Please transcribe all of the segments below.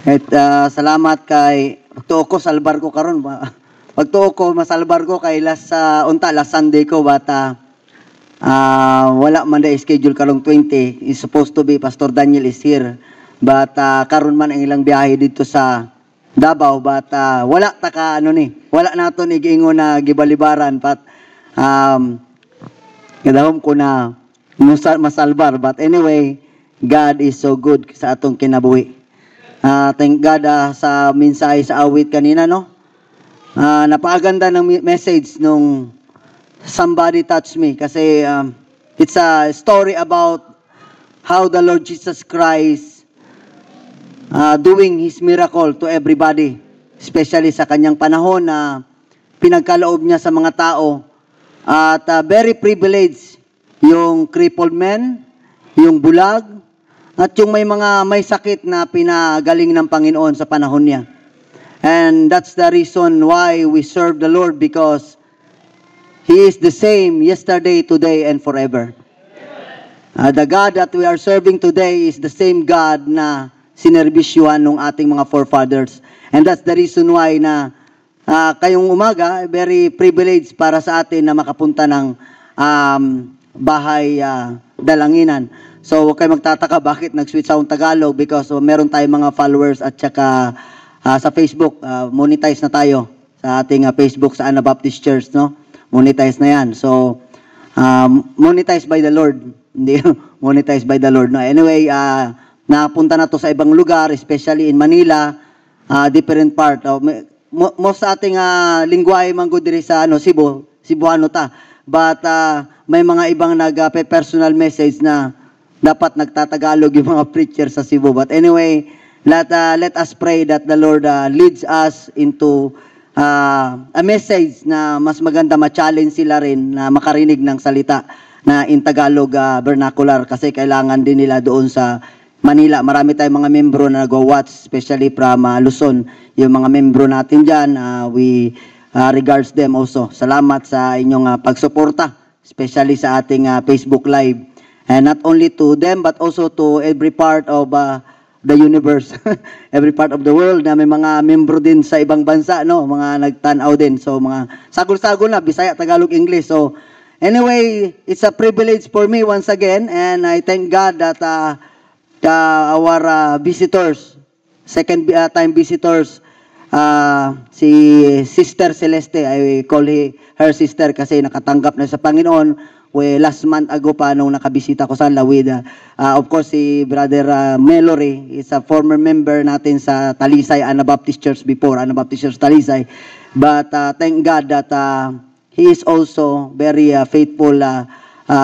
At salamat kay pagtuo ko salbar ko karon ba. Pagtuo ko masalbar ko kay last Sunday ko bata wala man day schedule karong 20 is supposed to be Pastor Daniel is here but karon man ang ilang biyahe dito sa Davao but wala ta ka wala naton igingon na gibalibaran but gadahom ko na masalbar but anyway God is so good sa atong kinabuhi. Thank God sa mensahe sa awit kanina, no? Napakaganda ng message nung Somebody Touch Me kasi it's a story about how the Lord Jesus Christ doing His miracle to everybody, especially sa kanyang panahon na pinagkaloob niya sa mga tao at very privileged yung crippled man, yung bulag, at yung may sakit na pinagaling ng Panginoon sa panahon niya. And that's the reason why we serve the Lord because He is the same yesterday, today, and forever. The God that we are serving today is the same God na sinerbisyuhan ng ating mga forefathers. And that's the reason why na kayong umaga, very privileged para sa atin na makapunta ng bahay dalanginan. So, huwag kayo magtataka bakit nag-switch akong Tagalog because meron tayong mga followers at saka sa Facebook, monetize na tayo sa ating Facebook sa Anabaptist Church, no? Monetize na yan. So, monetized by the Lord. Hindi, monetized by the Lord. No? Anyway, napunta na to sa ibang lugar, especially in Manila, different part. Most sa ating lingwahe man good diri sa Cebuano ta. But may mga ibang nag-personal message na dapat nagtatagalog yung mga preacher sa Cebu. But anyway, let us pray that the Lord leads us into a message na mas maganda ma-challenge sila rin na makarinig ng salita na in Tagalog vernacular kasi kailangan din nila doon sa Manila. Marami tayong mga membro na nag-watch, especially from Luzon. Yung mga membro natin dyan, we regards them also. Salamat sa inyong pagsuporta, especially sa ating Facebook Live. And not only to them, but also to every part of the universe, every part of the world na may mga membro din sa ibang bansa, no? Mga nagtanaw din. So, mga sagol-sagol na, Bisaya, Tagalog, English. So, anyway, it's a privilege for me once again. And I thank God that our visitors, second time visitors, si Sister Celeste, I call her sister kasi nakatanggap na sa Panginoon. Last month ago pa nung nakabisita ko sa with of course si Brother Melory is a former member natin sa Talisay Anabaptist Church before, Anabaptist Church Talisay. But thank God that he is also very faithful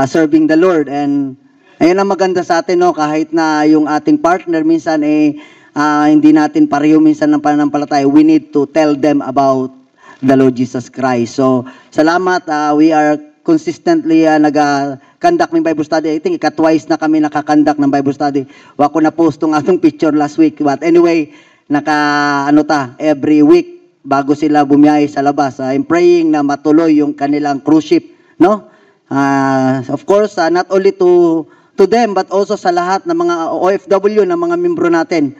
serving the Lord. And ayun ang maganda sa atin, no? Kahit na yung ating partner minsan hindi natin pareho minsan ng pananampalataya, we need to tell them about the Lord Jesus Christ. So salamat, we are consistently nag-conduct ng Bible study. I think twice na kami nakakandak ng Bible study. Wako na post ng atong picture last week. But anyway, every week bago sila bumiyahe sa labas. I'm praying na matuloy yung kanilang cruise ship, no? Of course, not only to them but also sa lahat ng mga OFW na mga membro natin.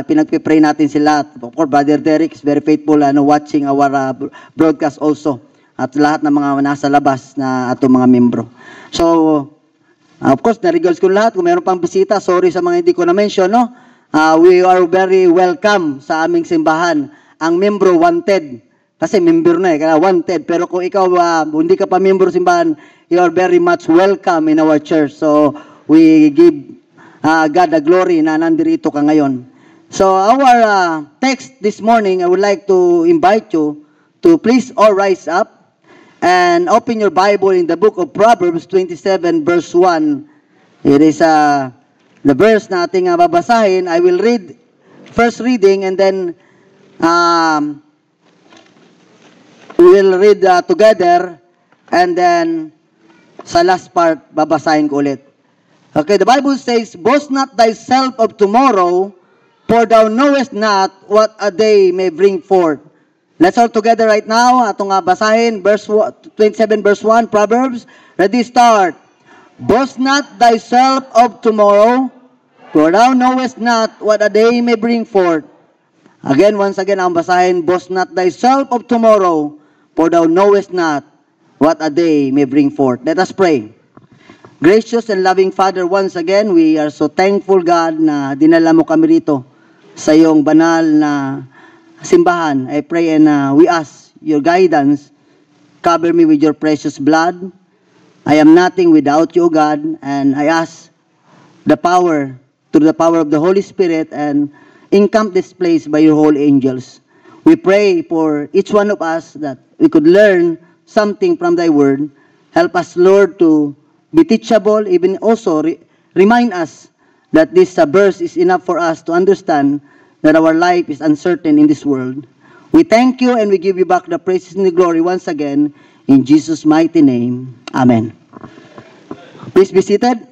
Pinagpipray natin sila. Of course, Brother Derek is very faithful watching our broadcast also. At lahat ng mga nasa labas na atong mga membro. So, of course, na-regards ko lahat. Kung mayroon pang bisita, sorry sa mga hindi ko na-mention, no? We are very welcome sa aming simbahan. Ang membro, wanted. Kasi member na kaya wanted. Pero kung ikaw, hindi ka pa membro simbahan, you are very much welcome in our church. So, we give God the glory na nandirito ka ngayon. So, our text this morning, I would like to invite you to please all rise up and open your Bible in the book of Proverbs 27 verse 1. It is the verse na ating babasahin. I will read first reading and then we will read together and then sa last part babasahin ko ulit. Okay, the Bible says, "Boast not thyself of tomorrow, for thou knowest not what a day may bring forth." Let's all together right now. Atong basahin, verse 27, verse 1, Proverbs. Ready, start. "Boast not thyself of tomorrow, For thou knowest not what a day may bring forth. Again, once again, ang basahin, boast not thyself of tomorrow, for thou knowest not what a day may bring forth. Let us pray. Gracious and loving Father, once again, we are so thankful, God, na dinala mo kami rito sa iyong banal na simbahan. I pray and we ask your guidance. Cover me with your precious blood. I am nothing without you, God, and I ask the power, through the power of the Holy Spirit, and encamp this place by your holy angels. We pray for each one of us that we could learn something from thy word. Help us, Lord, to be teachable, even also remind us that this verse is enough for us to understand that our life is uncertain in this world. We thank you and we give you back the praises and the glory once again in Jesus' mighty name. Amen. Please be seated.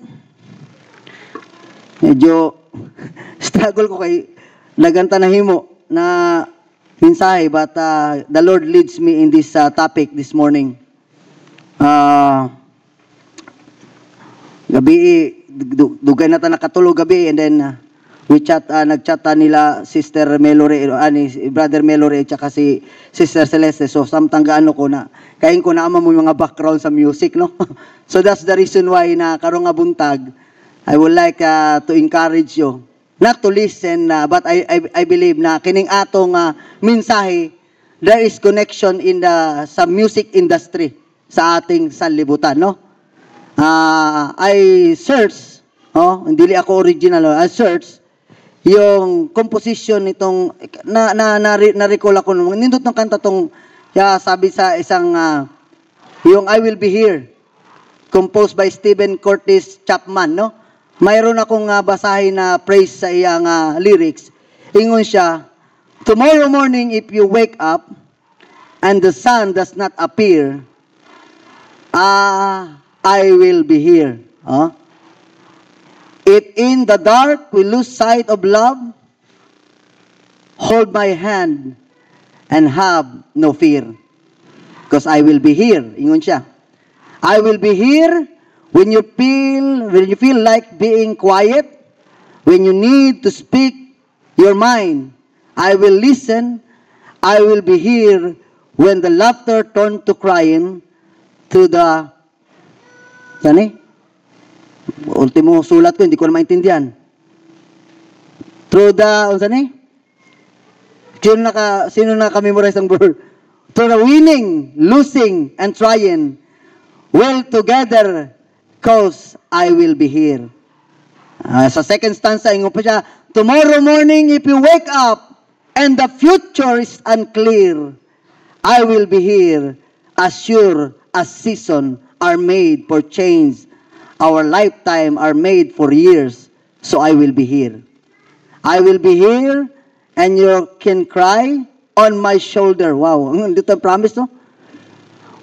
Medyo struggle ko kay naganta na himo na mensahe, but the Lord leads me in this topic this morning. Gabi, dugay na ta nakatulog gabi, and then nagchat nila Sister Melore, Brother Melore, at saka si Sister Celeste. So, samtang gaano ko na, kain ko na ama mo yung mga background sa music, no? So, that's the reason why na karong nga buntag, I would like to encourage you, not to listen, but I believe na kining atong mensahe, there is connection in sa music industry sa ating sanlibutan, no? I search, hindi ako original, I search yung composition nitong na-recall ako nung nindot ng kanta tong sabi sa isang yung I Will Be Here, composed by Stephen Curtis Chapman, no? Mayroon akong basahin na praise sa iyang lyrics. Ingon siya, tomorrow morning if you wake up and the sun does not appear, I will be here. If in the dark we lose sight of love, hold my hand and have no fear. Because I will be here. Ingon siya. I will be here when you feel like being quiet, when you need to speak your mind. I will listen. I will be here when the laughter turns to crying, to the ultimo sulat ko, hindi ko na maintindihan. Through the, sino naka-memorize ang word? Through the winning, losing, and trying, well together, cause I will be here. Sa second stanza, ingon pa siya, tomorrow morning if you wake up and the future is unclear, I will be here, as sure as season are made for change. Our lifetime are made for years, so I will be here. I will be here, and you can cry on my shoulder. Wow, dito ang promise, no?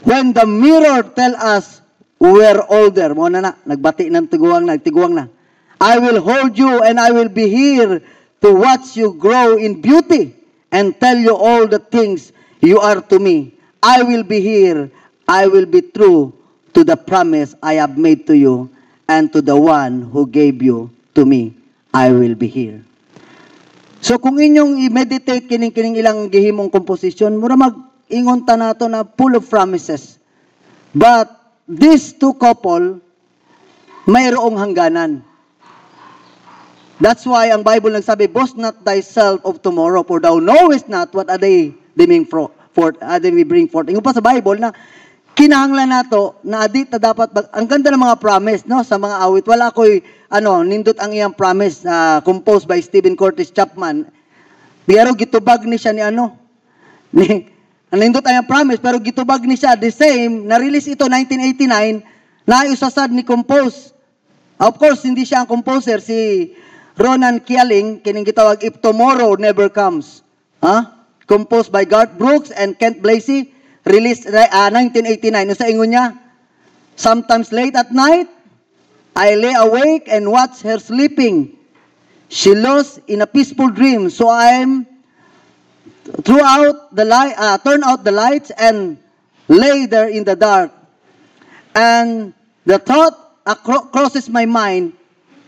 When the mirror tell us we're older, mo na nagbati ng tiguang na. I will hold you, and I will be here to watch you grow in beauty and tell you all the things you are to me. I will be here. I will be true to the promise I have made to you, and to the one who gave you to me, I will be here. So kung inyong i-meditate kining ilang gihimong komposisyon, mura mag-ingon ta nato na full of promises. But these two couple, mayroong hangganan. That's why ang Bible nagsabi, boast not thyself of tomorrow, for thou knowest not what a day they may bring forth. Ingon pa sa Bible na kinahanglan nato na adit na dapat ang ganda ng mga promise, no, sa mga awit. Wala ko'y nindot ang iyang promise composed by Stephen Curtis Chapman. Pero gitubag ni siya nindot ang iyang promise, pero gitubag ni siya the same, na-release ito 1989, na usasad ni compose. Of course, hindi siya ang composer, si Ronan Keeling, kining gitawag If Tomorrow Never Comes. Composed by Garth Brooks and Kent Blasey. Released 1989. Sa ingon niya, sometimes late at night, I lay awake and watch her sleeping. She lost in a peaceful dream, so I'm turn out the lights and lay there in the dark. And the thought crosses my mind,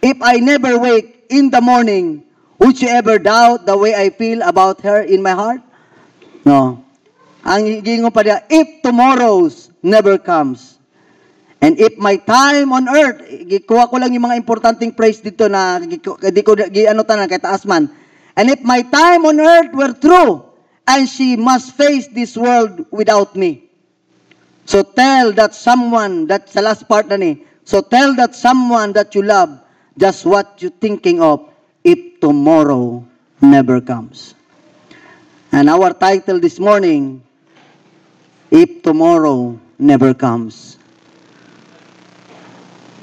if I never wake, in the morning, would you ever doubt the way I feel about her in my heart? No. Ang gingon pa niya, if tomorrow's never comes, and if my time on earth, gikuha ko lang yung mga importanteng phrase dito na di ko ano tanan kay taas man. And if my time on earth were true, and she must face this world without me. So tell that someone, that's the last part na ni. So tell that someone that you love just what you're thinking of if tomorrow never comes. And our title this morning, If Tomorrow Never Comes.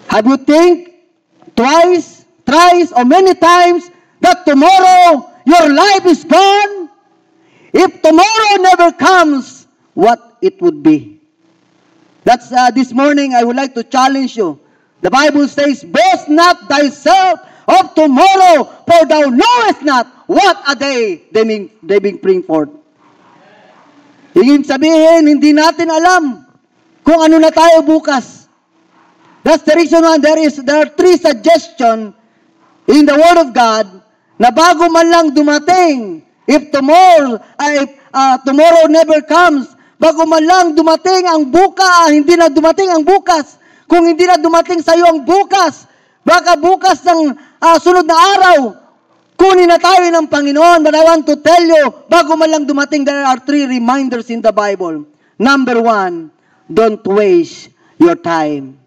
Have you think twice, thrice, or many times that tomorrow your life is gone? If tomorrow never comes, what it would be? That's this morning I would like to challenge you. The Bible says, boast not thyself of tomorrow, for thou knowest not what a day they may bring forth. Ibig sabihin, hindi natin alam kung ano na tayo bukas. That's the reason why there are 3 suggestions in the Word of God na bago man lang dumating, if tomorrow never comes, bago man lang dumating ang hindi na dumating ang bukas. Kung hindi na dumating sa iyo ang bukas, baka bukas ng sunod na araw, kunin na tayo ng Panginoon. But I want to tell you, bago man lang dumating, there are 3 reminders in the Bible. Number 1, don't waste your time.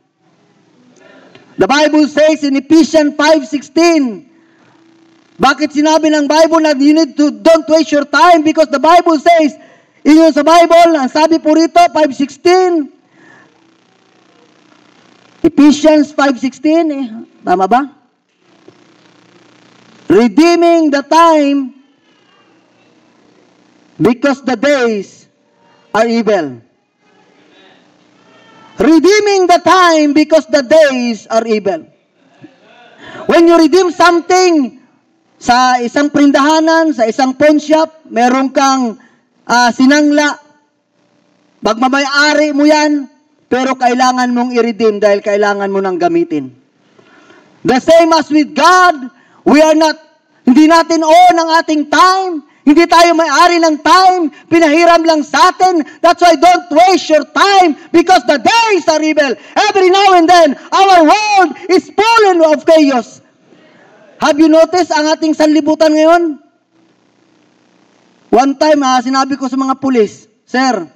The Bible says in Ephesians 5:16, bakit sinabi ng Bible na you need to don't waste your time? Because the Bible says, inyo sa Bible, ang sabi po rito, 5:16, Ephesians 5:16, tama ba? Redeeming the time because the days are evil. Redeeming the time because the days are evil. When you redeem something sa isang prindahanan, sa isang pawn shop, meron kang sinangla, magmamay-ari mo yan, pero kailangan mong i-redeem dahil kailangan mo nang gamitin. The same as with God, hindi natin own ang ating time. Hindi tayo may-ari ng time. Pinahiram lang sa atin. That's why don't waste your time because the days are evil. Every now and then, our world is full of chaos. Have you noticed ang ating sanlibutan ngayon? One time, sinabi ko sa mga pulis, Sir,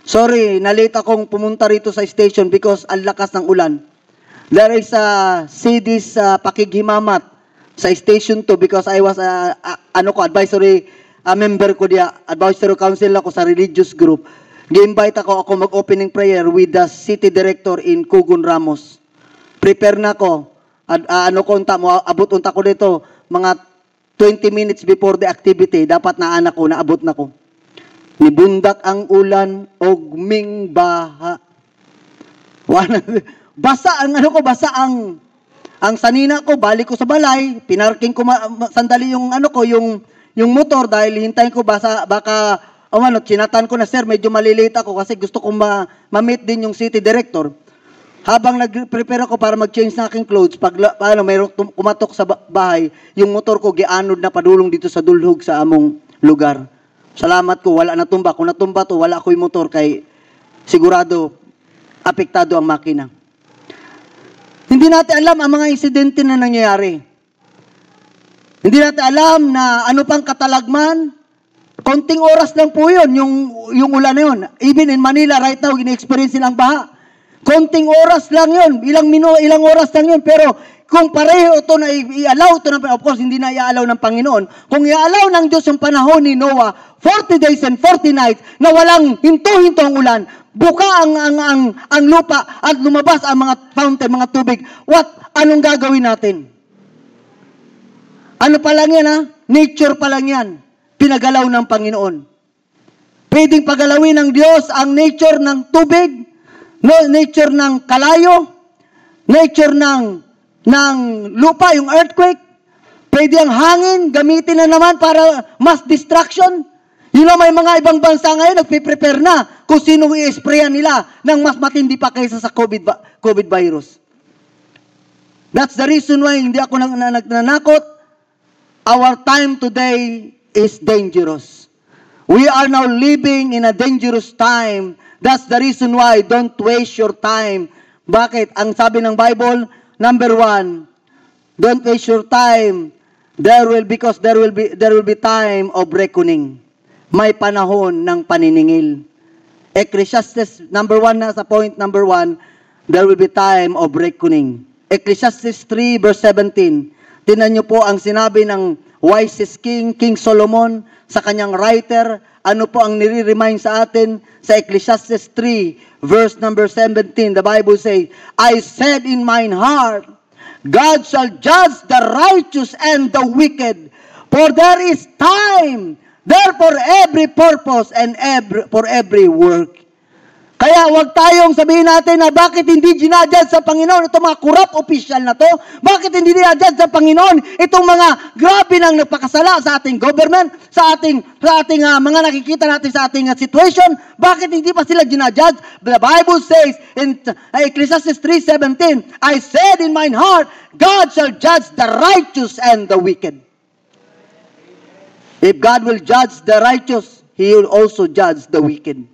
sorry, nalate akong pumunta rito sa station because ang lakas ng ulan. There is CD's pakighimamat sa station 2 because I was advisory member ko diya, advisory council ako sa religious group. Gi-invite ako mag-opening prayer with the city director in Cugun Ramos. Prepare na ako. Abot unta ko dito mga 20 minutes before the activity, dapat naabot na ko. Nibundak ang ulan og ming baha. Basa ang sanina ko, balik ko sa balay, pinarking ko sandali yung motor dahil hintayin ko baka chinatan ko na, Sir, medyo malilate ako kasi gusto kong ma-meet din yung city director. Habang nag-prepare ako para mag-change na aking clothes, mayroong kumatok sa bahay, yung motor ko gianod na padulong dito sa dulhog sa among lugar. Salamat ko, wala natumba. Kung natumba to, wala ko yung motor kay sigurado apektado ang makina. Hindi natin alam ang mga insidente na nangyayari. Hindi natin alam na ano pang katalagman. Konting oras lang po yun, yung ulan na yun. Even in Manila right now, gini-experience silang baha. Konting oras lang yun, ilang oras lang yun. Pero kung pareho ito na i-allow ito, of course, hindi na i-allow ng Panginoon. Kung i-allow ng Diyos yung panahon ni Noah, 40 days and 40 nights, na walang hinto-hinto ang ulan, buka ang lupa at lumabas ang mga fountain, mga tubig, anong gagawin natin? Ano pa lang yan, ha? Nature pa lang yan. Pinagalaw ng Panginoon. Pwedeng pagalawin ng Diyos ang nature ng tubig, nature ng kalayo, nature ng lupa, yung earthquake. Pwede ang hangin, gamitin na naman para mass destruction. May mga ibang bansa ngayon, nagpiprepare na kung sino i-sprayan nila ng mas matindi pa kaysa sa COVID virus. That's the reason why hindi ako nananakot. Our time today is dangerous. We are now living in a dangerous time. That's the reason why don't waste your time. Bakit? Ang sabi ng Bible, number 1, don't waste your time. Because there will be time of reckoning. May panahon ng paniningil. Ecclesiastes number 1 na sa point number 1, there will be time of reckoning. Ecclesiastes 3 verse 17. Tingnan niyo po ang sinabi ng wisest king, King Solomon, sa kanyang writer. Ano po ang nire-remind sa atin sa Ecclesiastes 3 verse number 17. The Bible says, I said in mine heart, God shall judge the righteous and the wicked, for there is time there for every purpose and for every work. Kaya wag tayong sabihin natin na bakit hindi ginajudge sa Panginoon itong mga corrupt official na to? Bakit hindi ginajudge sa Panginoon itong mga grabe nang nagpakasala sa ating government, sa ating mga nakikita natin sa ating situation? Bakit hindi pa sila ginajudge? The Bible says in Ecclesiastes 3:17, I said in mine heart, God shall judge the righteous and the wicked. If God will judge the righteous, He will also judge the wicked.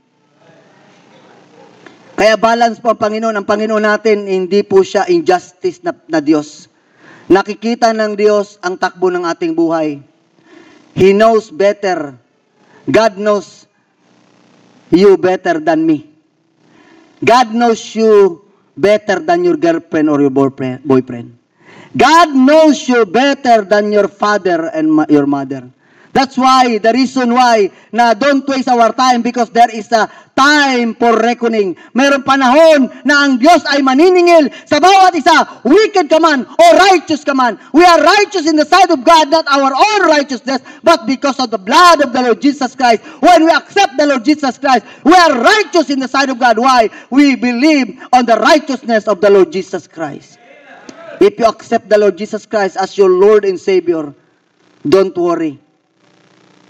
Kaya balance po ang Panginoon. Ang Panginoon natin, hindi po siya injustice na Diyos. Nakikita ng Diyos ang takbo ng ating buhay. He knows better. God knows you better than me. God knows you better than your girlfriend or your boyfriend. God knows you better than your father and your mother. That's why, the reason why, na don't waste our time because there is a time for reckoning. Mayroong panahon na ang Diyos ay maniningil sa bawat isa, wicked ka man o righteous ka man. We are righteous in the sight of God, not our own righteousness, but because of the blood of the Lord Jesus Christ. When we accept the Lord Jesus Christ, we are righteous in the sight of God. Why? We believe on the righteousness of the Lord Jesus Christ. If you accept the Lord Jesus Christ as your Lord and Savior, don't worry.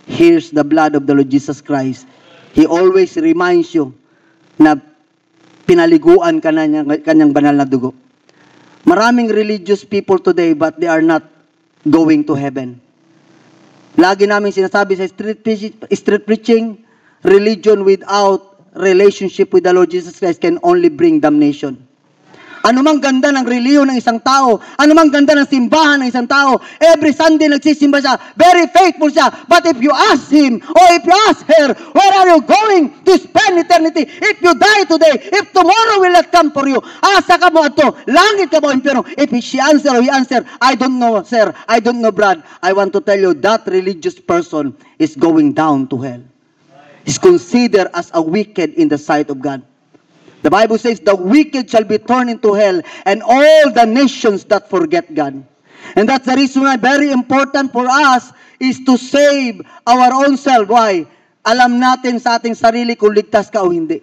Here's the blood of the Lord Jesus Christ. He always reminds you na pinaliguan ka na kanyang banal na dugo. Maraming religious people today but they are not going to heaven. Lagi namin sinasabi sa street preaching, religion without relationship with the Lord Jesus Christ can only bring damnation. Anumang ganda ng reliyon ng isang tao, anumang ganda ng simbahan ng isang tao, every Sunday nagsisimba siya, very faithful siya, but if you ask him, or if you ask her, where are you going to spend eternity? If you die today, if tomorrow will not come for you, asa ka mo ato, langit ka mo, impyerno. If she answer or he answer, I don't know, sir, I don't know, Brad, I want to tell you, that religious person is going down to hell. Is considered as a wicked in the sight of God. The Bible says, the wicked shall be thrown into hell, and all the nations that forget God. And that's the reason why very important for us is to save our own self. Why? Alam natin sa ating sarili kung ligtas ka o hindi.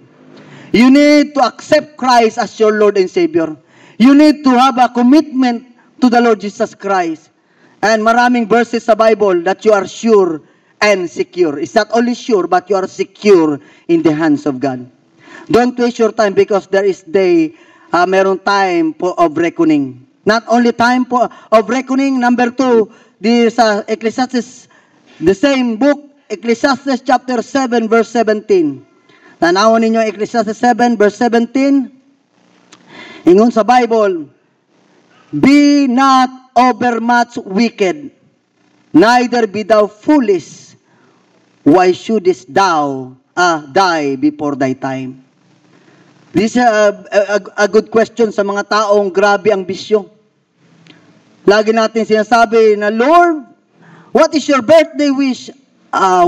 You need to accept Christ as your Lord and Savior. You need to have a commitment to the Lord Jesus Christ. And maraming verses sa Bible that you are sure and secure. It's not only sure, but you are secure in the hands of God. Don't waste your time because there is meron time of reckoning. Not only time of reckoning, number 2, sa Ecclesiastes, the same book, Ecclesiastes chapter 7, verse 17. Tanawan ninyo Ecclesiastes 7, verse 17. Ingon sa Bible, be not overmuch wicked, neither be thou foolish. Why shouldest thou die before thy time? This is a good question sa mga taong grabe ang bisyo. Lagi natin sinasabi na, Lord, what is your birthday wish?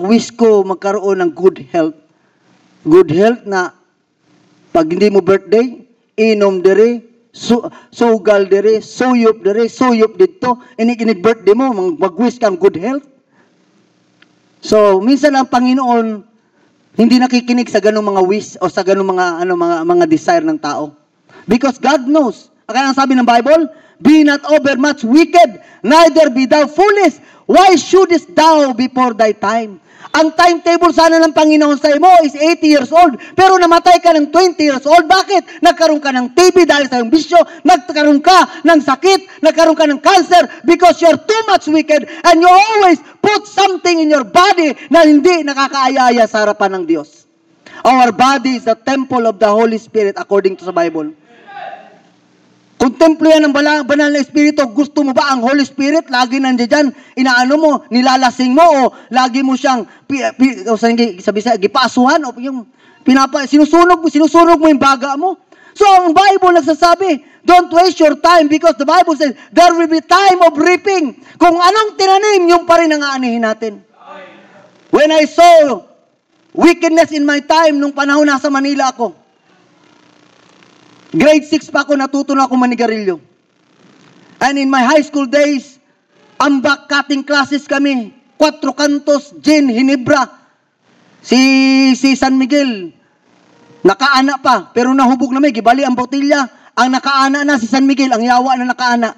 Wish ko magkaroon ng good health. Good health na pag hindi mo birthday, inom diri, sugal diri, suyop diri, suyop dito, inig-birthday mo, mag-wish kang good health. So, minsan ang Panginoon, hindi nakikinig sa ganung mga wish o sa ganung mga desire ng tao. Because God knows. Kaya ang sabi ng Bible, be not overmuch wicked, neither be thou foolish. Why shouldest thou before thy time? Ang timetable sana ng Panginoon sa imo is 80 years old. Pero namatay ka ng 20 years old. Bakit? Nagkaroon ka ng TB dahil sa iyong bisyo. Nagkaroon ka ng sakit. Nagkaroon ka ng cancer. Because you're too much wicked. And you always put something in your body na hindi nakakaaya sa harapan ng Diyos. Our body is the temple of the Holy Spirit according to the Bible. Kung templo yan ng banal na Espiritu, gusto mo ba ang Holy Spirit lagi nandiyan dyan, inaano mo, nilalasing mo, o lagi mo siyang, gipasuhan, o yung, sinusunog mo yung baga mo. So, ang Bible nagsasabi, don't waste your time because the Bible says, there will be time of reaping. Kung anong tinanim, yung pa rin ang aanihin natin. When I saw wickedness in my time, nung panahon nasa Manila ako, grade 6 pa ako, natuto na ako manigarilyo. And in my high school days, ambak cutting classes kami. 4 Cantos, gin, Hinebra. Si San Miguel, nakaana pa, pero nahubog na may, gibali ang botilya. Ang nakaana na si San Miguel, ang yawa na nakaana.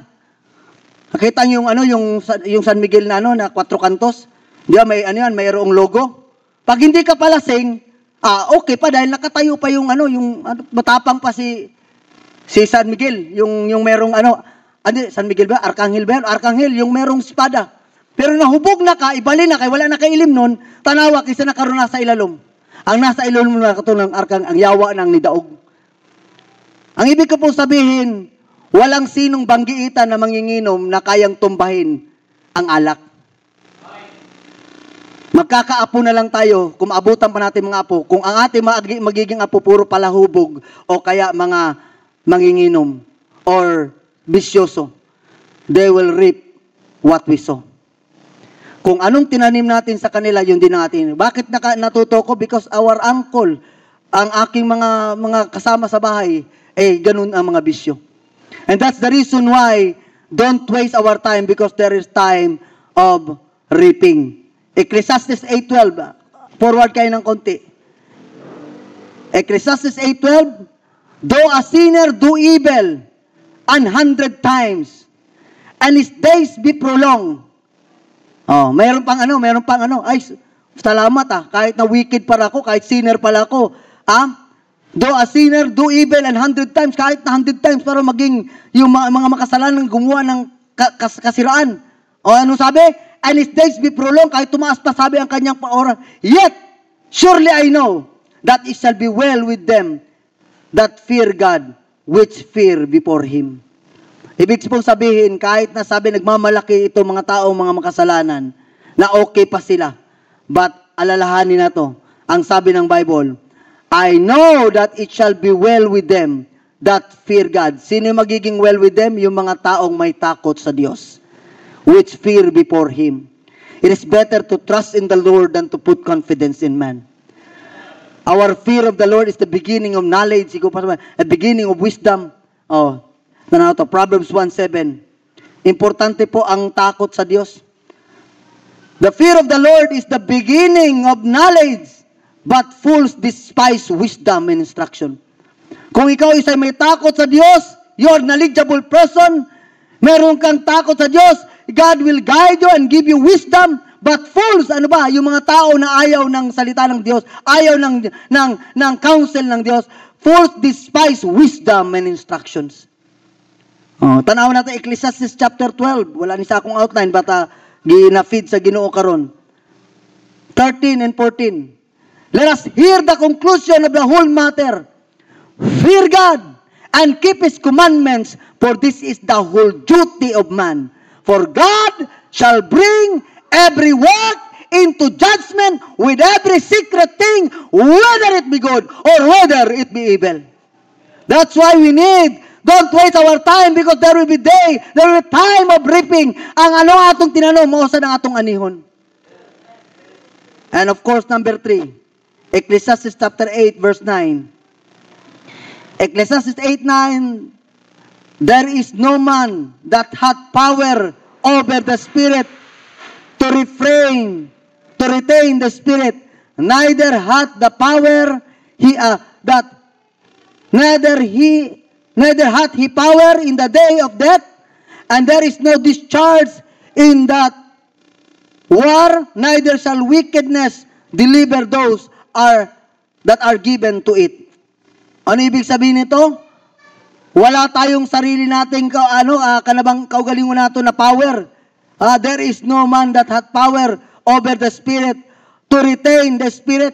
Nakita niyo yung San Miguel na na 4 Cantos? Di ba, mayroong logo. Pag hindi ka palasing, okay pa dahil nakatayo pa yung matapang pa si San Miguel, yung merong San Miguel ba? Arkanghel ba? Arkanghel, yung merong espada. Pero nahubog na ka, ibali na kay wala na kailim nun, tanawa kaysa nakaroon na sa ilalom. Ang nasa ilalom na katulong ang yawa ng nidaog. Ang ibig ko po sabihin, walang sinong banggiitan na manginginom na kayang tumbahin ang alak. Magkakaapo na lang tayo kung maabutan pa natin mga apo. Kung ang ating magiging apo puro palahubog o kaya mga manginginom or bisyoso, they will reap what we sow. Kung anong tinanim natin sa kanila, yun din natin. Bakit natuto ko? Because our uncle, ang aking mga kasama sa bahay, ganun ang mga bisyo. And that's the reason why don't waste our time because there is time of reaping. Ecclesiastes 8:12. Forward kayo ng konti. Ecclesiastes 8:12. Though a sinner do evil 100 times, and his days be prolonged. Mayroon pang ay, salamat kahit na wicked pala ako, kahit sinner pala ako. Though a sinner do evil 100 times, kahit na 100 times, para maging yung mga makasalanan gumawa ng kasiraan. Ano sabi? And his days be prolonged, kahit tumaas pa sabi ang kanyang paoras. Yet, surely I know that it shall be well with them that fear God, which fear before Him. Ibig pong sabihin, kahit na sabi nagmamalaki ito mga taong mga makasalanan, na okay pa sila. But alalahanin na to, ang sabi ng Bible, I know that it shall be well with them that fear God. Sino magiging well with them? Yung mga taong may takot sa Diyos, which fear before Him. It is better to trust in the Lord than to put confidence in man. Our fear of the Lord is the beginning of knowledge, a beginning of wisdom. Proverbs 1:7. Importante po ang takot sa Diyos. The fear of the Lord is the beginning of knowledge, but fools despise wisdom and instruction. Kung ikaw isa'y may takot sa Diyos, you're a knowledgeable person, meron kang takot sa Diyos, God will guide you and give you wisdom. But fools, yung mga tao na ayaw ng salita ng Diyos, ayaw ng counsel ng Diyos, fools despise wisdom and instructions. Tanaw natin Ecclesiastes chapter 12. Wala ni sa akong outline, bata gina-feed sa Ginoo karon. 13 and 14. Let us hear the conclusion of the whole matter. Fear God and keep His commandments, for this is the whole duty of man. For God shall bring every work into judgment with every secret thing, whether it be good or whether it be evil. That's why we need, don't waste our time because there will be time of reaping. Ang atong tinanong, mausa ng atong anihon. And of course, number 3, Ecclesiastes chapter 8, verse 9. Ecclesiastes 8:9, there is no man that hath power over the spirit to retain the spirit, neither hath the power neither hath he power in the day of death, and there is no discharge in that war, neither shall wickedness deliver those that are given to it. Ano ibig sabihin nito? Wala tayong sarili nating kanabang kaugalingon nato na power. There is no man that hath power over the Spirit to retain the Spirit.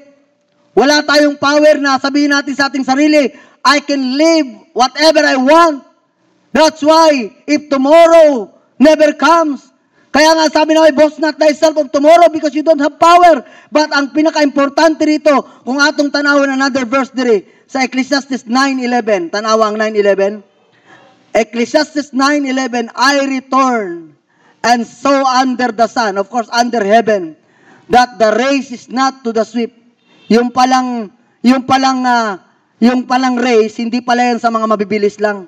Wala tayong power na sabihin natin sa ating sarili, I can live whatever I want. That's why, if tomorrow never comes, kaya nga sabi na, boast not thyself of tomorrow because you don't have power. But ang pinaka-importante rito, kung atong tanawin another verse diri, sa Ecclesiastes 9:11, tanawa ang 9:11, Ecclesiastes 9:11, I return and sow under the sun, of course under heaven, that the race is not to the swift. Yung palang race, hindi pala yan sa mga mabibilis lang.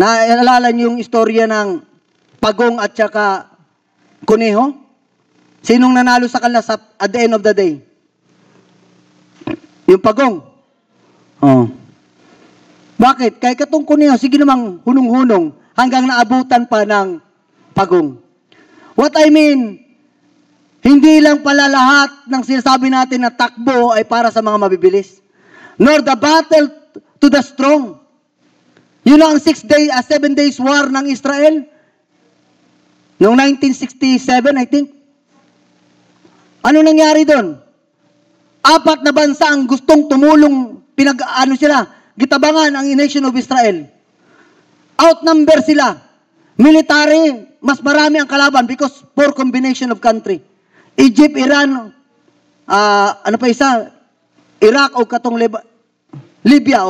Naalala niyo yung istorya ng pagong at saka kuneho? Sinong nanalo sa kanila at the end of the day? Yung pagong. Oh. Bakit? Kaya katong kuneho, sige namang hunong-hunong hanggang naabutan pa ng pagong. What I mean, hindi lang pala lahat ng sinasabi natin na takbo ay para sa mga mabibilis. Nor the battle to the strong. Yun ang 7 days war ng Israel. Noong 1967, I think. Ano nangyari doon? 4 na bansa ang gustong tumulong, gitabangan ang nation of Israel. Outnumber sila. Military, mas marami ang kalaban because poor combination of country. Egypt, Iran, Iraq o katong Libya.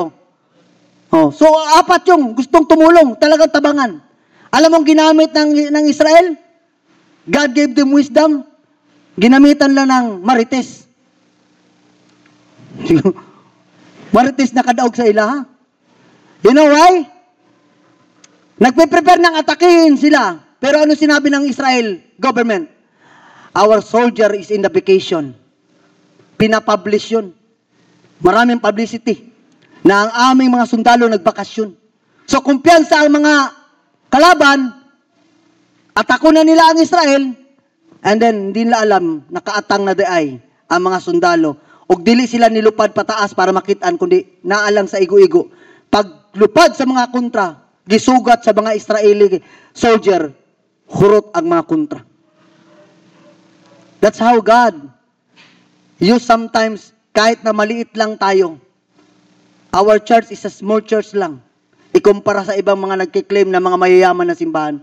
So, 4 yung gustong tumulong, talagang tabangan. Alam mong ginamit ng Israel? God gave them wisdom. Ginamitan lang ng marites. Marites na kadaog sa ilaha. You know why? Nagpe-prepare ng atakihin sila. Pero ano sinabi ng Israel government? Our soldier is in the vacation. Pinapublish yun. Maraming publicity na ang aming mga sundalo nagbakasyon. So, kumpiyansa ang mga kalaban, atako na nila ang Israel, and then hindi nila alam, nakaatang na daay ang mga sundalo. Og dili sila nilupad pataas para makitaan, kundi naalang sa igo-igo. Paglupad sa mga kontra, gisugat sa mga Israeli soldier, hurot ang mga kontra. That's how God, sometimes, kahit na maliit lang tayo, our church is a small church lang. Ikumpara sa ibang mga nagkiklaim na mga mayayaman na simbahan.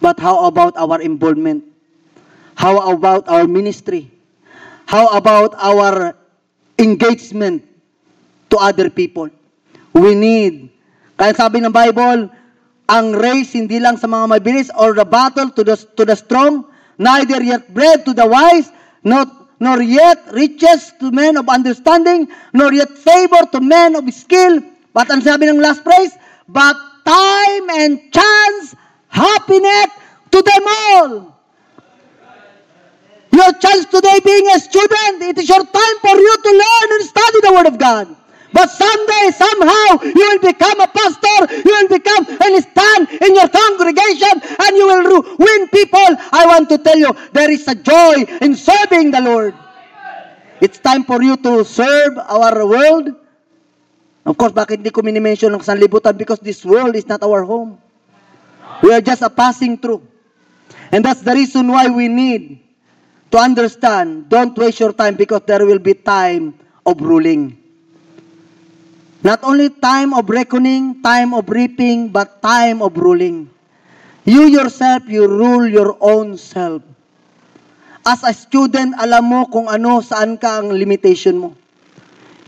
But how about our involvement? How about our ministry? How about our engagement to other people? We need. Kaya sabi ng Bible, ang race hindi lang sa mga mabilis or the battle to the strong, neither yet bread to the wise, nor yet riches to men of understanding, nor yet favor to men of skill. But ang sabi ng last phrase, but time and chance, happiness to them all. Your chance today being a student, it is your time for you to learn and study the Word of God. But someday, somehow, you will become a pastor, you will become and stand in your congregation, and you will win people. I want to tell you, there is a joy in serving the Lord. It's time for you to serve our world. Of course, bakit hindi ko minimension ng sanlibutan? Because this world is not our home. We are just a passing through. And that's the reason why we need to understand, don't waste your time because there will be time of ruling. Not only time of reckoning, time of reaping, but time of ruling. You yourself, you rule your own self. As a student, alam mo kung ano, saan ka ang limitation mo.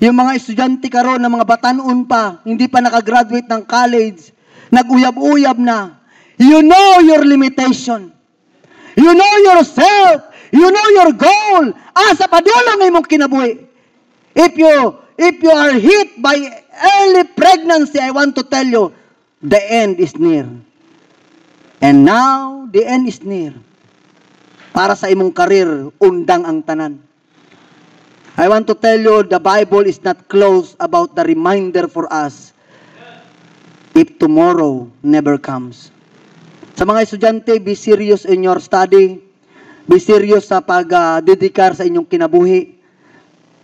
Yung mga estudyante karon na mga batanon pa, hindi pa nakagraduate ng college, nag-uyab-uyab na. You know your limitation. You know yourself. You know your goal. Asa padulong imong kinabuhi. If you are hit by early pregnancy, I want to tell you, the end is near. And now, the end is near. Para sa imong karir, undang ang tanan. I want to tell you, the Bible is not closed about the reminder for us if tomorrow never comes. Sa mga estudyante, be serious in your study. Be serious sa pag-dedikar sa inyong kinabuhi.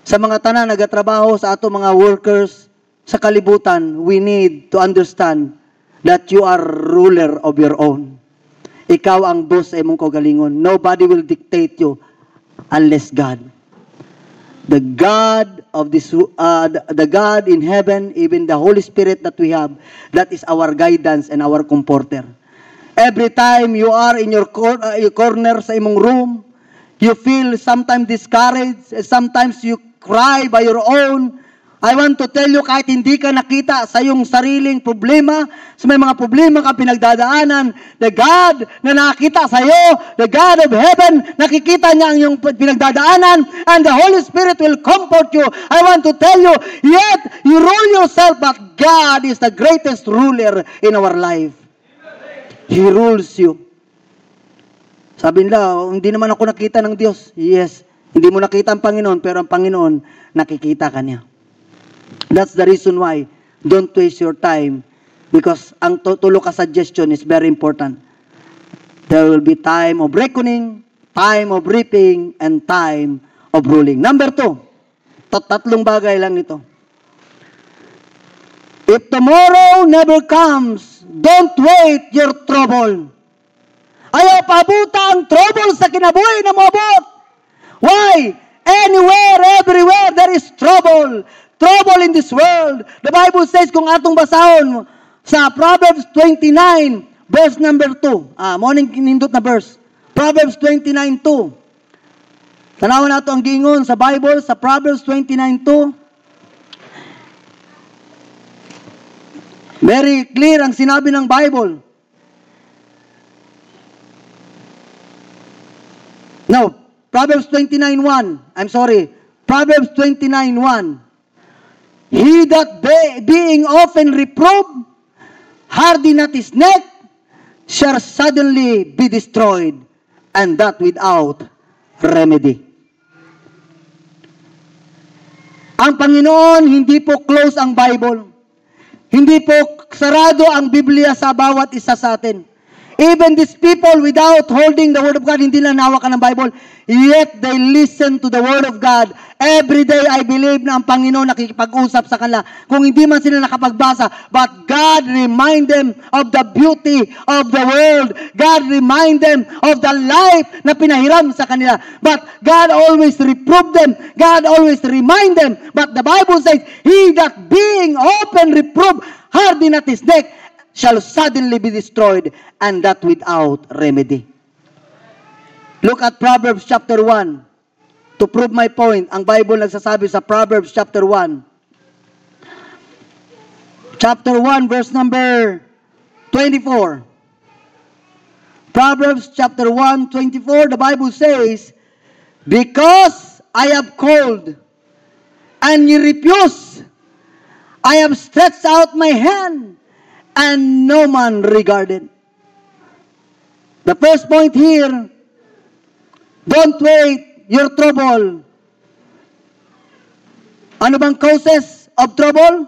Sa mga tanan nagatrabaho, sa ato mga workers, sa kalibutan, we need to understand that you are ruler of your own. Ikaw ang boss sa imong kaugalingon. Nobody will dictate you unless God. The God of this, the God in heaven, even the Holy Spirit that we have, that is our guidance and our comforter. Every time you are in your corner sa imong room, you feel sometimes discouraged, sometimes you cry by your own. I want to tell you, kahit hindi ka nakita sa iyong sariling problema, sa may mga problema ka pinagdadaanan, the God na nakita sa iyo, the God of heaven, nakikita niya ang iyong pinagdadaanan, and the Holy Spirit will comfort you. I want to tell you, yet you rule yourself, but God is the greatest ruler in our life. He rules you. Sabi nila, hindi naman ako nakita ng Diyos. Yes, hindi mo nakita ang Panginoon, pero ang Panginoon, nakikita ka niya. That's the reason why don't waste your time, because ang tulo ka suggestion is very important. There will be time of reckoning, time of reaping, and time of ruling. Number 2, tatlong bagay lang ito. If tomorrow never comes, don't wait your trouble. Ayaw pabuta ang trouble sa kinabuhi na moabot. Why? Anywhere, everywhere, there is trouble. Trouble in this world. The Bible says, kung atong basahon sa Proverbs 29, verse number 2. Morning kinindot na verse. Proverbs 29:2. Tanawan nato ang giingon sa Bible, sa Proverbs 29:2. Very clear ang sinabi ng Bible. No, Proverbs 29:1. I'm sorry. Proverbs 29:1. He that being often reproved, harden not his neck, shall suddenly be destroyed, and that without remedy. Ang Panginoon, hindi po close ang Bible. Hindi po sarado ang Biblia sa bawat isa sa atin. Even these people, without holding the Word of God, hindi lang nahawakan ng Bible, yet they listen to the Word of God. Every day, I believe na ang Panginoon nakikipag-usap sa kanila. Kung hindi man sila nakapagbasa, but God remind them of the beauty of the world. God remind them of the life na pinahiram sa kanila. But God always reprove them. God always remind them. But the Bible says, he that being open reprove, harden not his neck, shall suddenly be destroyed, and that without remedy. Look at Proverbs chapter 1. To prove my point, ang Bible nagsasabi sa Proverbs chapter 1. Chapter 1, verse number 24. Proverbs chapter 1, 24, the Bible says, because I have called, and ye refuse, I have stretched out my hand, and no man regarded. The first point here, don't wait your trouble. Ano bang causes of trouble?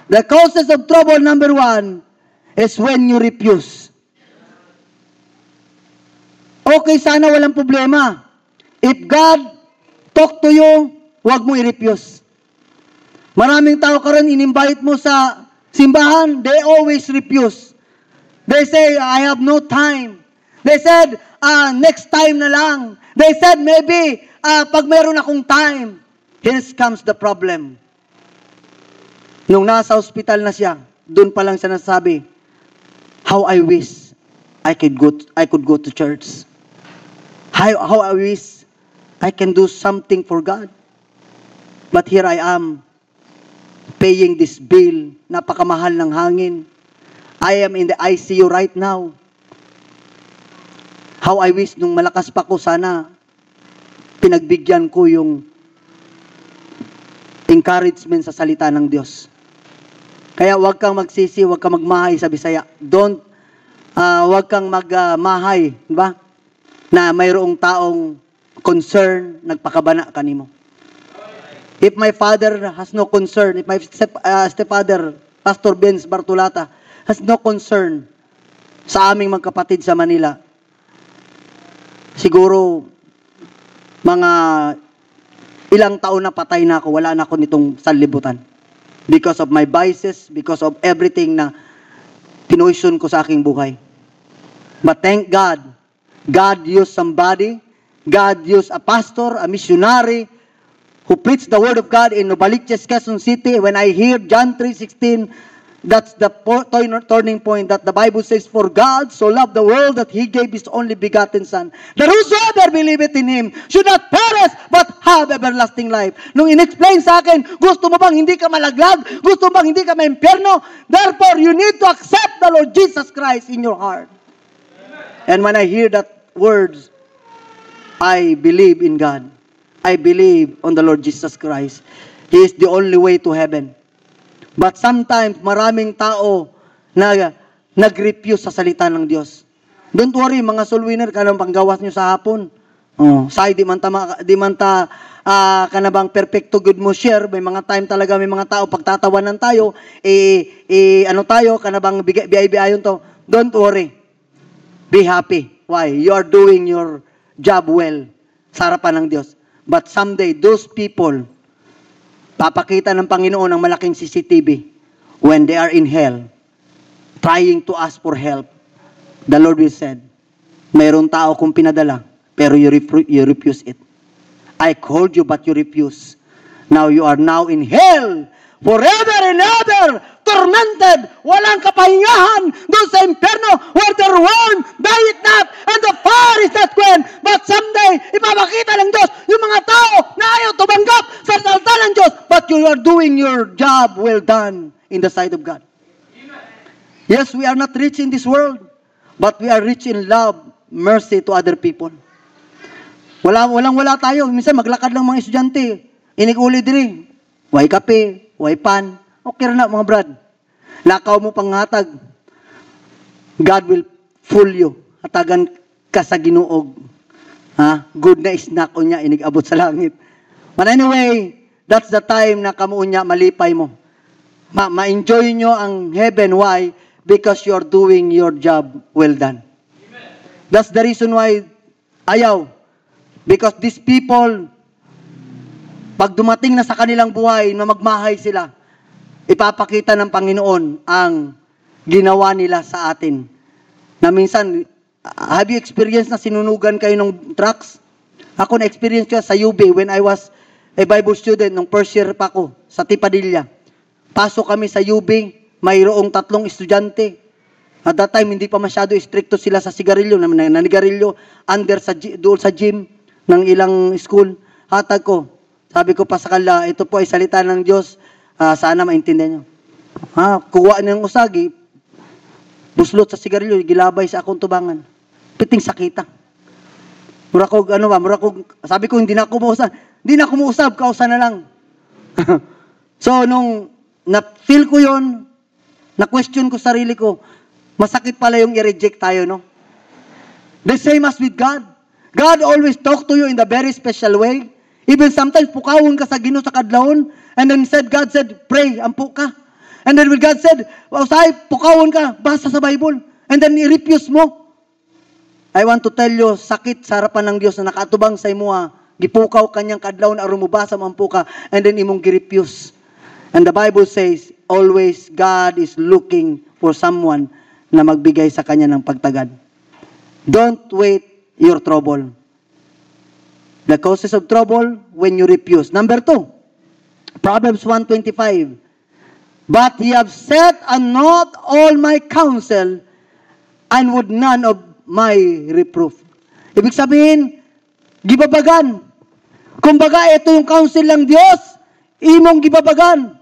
The causes of trouble, number 1, is when you refuse. Okay, sana walang problema. If God talk to you, huwag mo i-refuse. Maraming tao karon in-invite mo sa simbahan, they always refuse. They say, I have no time. They said, next time na lang. They said, maybe, pag meron akong time. Here comes the problem. Nung nasa hospital na siya, doon pa lang siya nasabi, how I wish I could go to church. How I wish I can do something for God. But here I am, paying this bill, napakamahal ng hangin. I am in the ICU right now. How I wish nung malakas pa ko, sana pinagbigyan ko yung encouragement sa salita ng Diyos. Kaya huwag kang magsisi, huwag kang magmahay sa Bisaya. Huwag kang magmahay, diba? Na mayroong taong concern, nagpakabana kanimo. If my father has no concern, if my stepfather, Pastor Benz Bartolata, has no concern sa aming magkapatid sa Manila, siguro mga ilang taon na patay na ako, wala na ako nitong sanlibutan. Because of my vices, because of everything na pinuison ko sa aking buhay. But thank God, God used somebody, God used a pastor, a missionary, who preached the word of God in Novaliches, Quezon City. When I hear John 3:16, that's the turning point that the Bible says, "For God so loved the world that He gave His only begotten Son, that whosoever believeth in Him should not perish, but have everlasting life." Nung in-explain sa akin, gusto mo bang hindi ka malaglag? Gusto mo bang hindi ka maimpyerno? Therefore, you need to accept the Lord Jesus Christ in your heart. And when I hear that words, I believe in God. I believe on the Lord Jesus Christ. He is the only way to heaven. But sometimes, maraming tao na nag-refuse sa salita ng Diyos. Don't worry, mga soul winner, kanang panggawas nyo sa hapon. Say, di man ta kanabang perfecto good mo share. May mga time talaga, may mga tao, pagtatawanan tayo, ano tayo, kanabang biyay-biyayon to. Don't worry. Be happy. Why? You are doing your job well sa harapan ng Diyos. But someday, those people, papakita ng Panginoon ang malaking CCTV when they are in hell, trying to ask for help. The Lord will said, mayroon tao kung pinadala, pero you refuse it. I called you, but you refuse. Now you are now in hell, forever and ever, tormented, walang kapahingahan, doon sa impyerno, where their worm dieth not, and the fire is not quenched. But someday, ipapakita ng Diyos, yung mga tao na ayaw tumanggap sa salita ng Diyos, but you are doing your job well done in the sight of God. Yes, we are not rich in this world, but we are rich in love, mercy to other people. Wala tayo. Minsan maglakad lang mga estudyante, inig-uli diri, way kape, way pan, okay na mga brad. Lakaw mo panghatag. God will fool you. Hatagan ka sa Ginuog. Good na snack o niya, inig-abot sa langit. But anyway, that's the time na kamuon niya, malipay mo. Ma-enjoy nyo ang heaven. Why? Because you're doing your job well done. Amen. That's the reason why ayaw. Because these people, pag dumating na sa kanilang buhay na magmahay sila, ipapakita ng Panginoon ang ginawa nila sa atin. Na minsan, have you experienced na sinunugan kayo ng trucks? Ako na-experience ko sa UB when I was a Bible student nung first year pa ako sa Tipadilla. Pasok kami sa UB, mayroong 3 estudyante. At that time, hindi pa masyado stricto sila sa sigarilyo, nanigarilyo doon sa gym ng ilang school. Hatag ko, sabi ko pa sa kanila, ito po ay salita ng Diyos, sana maintindihan nyo. Kuha ng usagi, buslot sa sigarilyo, gilabay sa akong tubangan. Piting sakita. Sabi ko, hindi na ako muusab, kausa na lang. So, nung na-feel ko yon, na-question ko sarili ko, masakit pala yung i-reject tayo, no? The same as with God. God always talk to you in the very special way. Even sometimes, pukawon ka sa Ginoo sa kadlawon, and then God said, pray, ampo ka. And then when God said, pukawon ka, basa sa Bible. And then i-refuse mo. I want to tell you, sakit sa harapan ng Diyos na nakatubang sa imuha, gipukaw kanyang kadlawon, aron mo basa mo ampo ka, and then imong gi-refuse. And the Bible says, always God is looking for someone na magbigay sa kanya ng pagtagad. Don't wait your trouble. The causes of trouble when you refuse. Number 2, Proverbs 1:25. But ye have set on naught all my counsel, and would none of my reproof. Ibig sabihin, gibabagan. Kumbaga, ito yung counsel ng Diyos, imong gibabagan.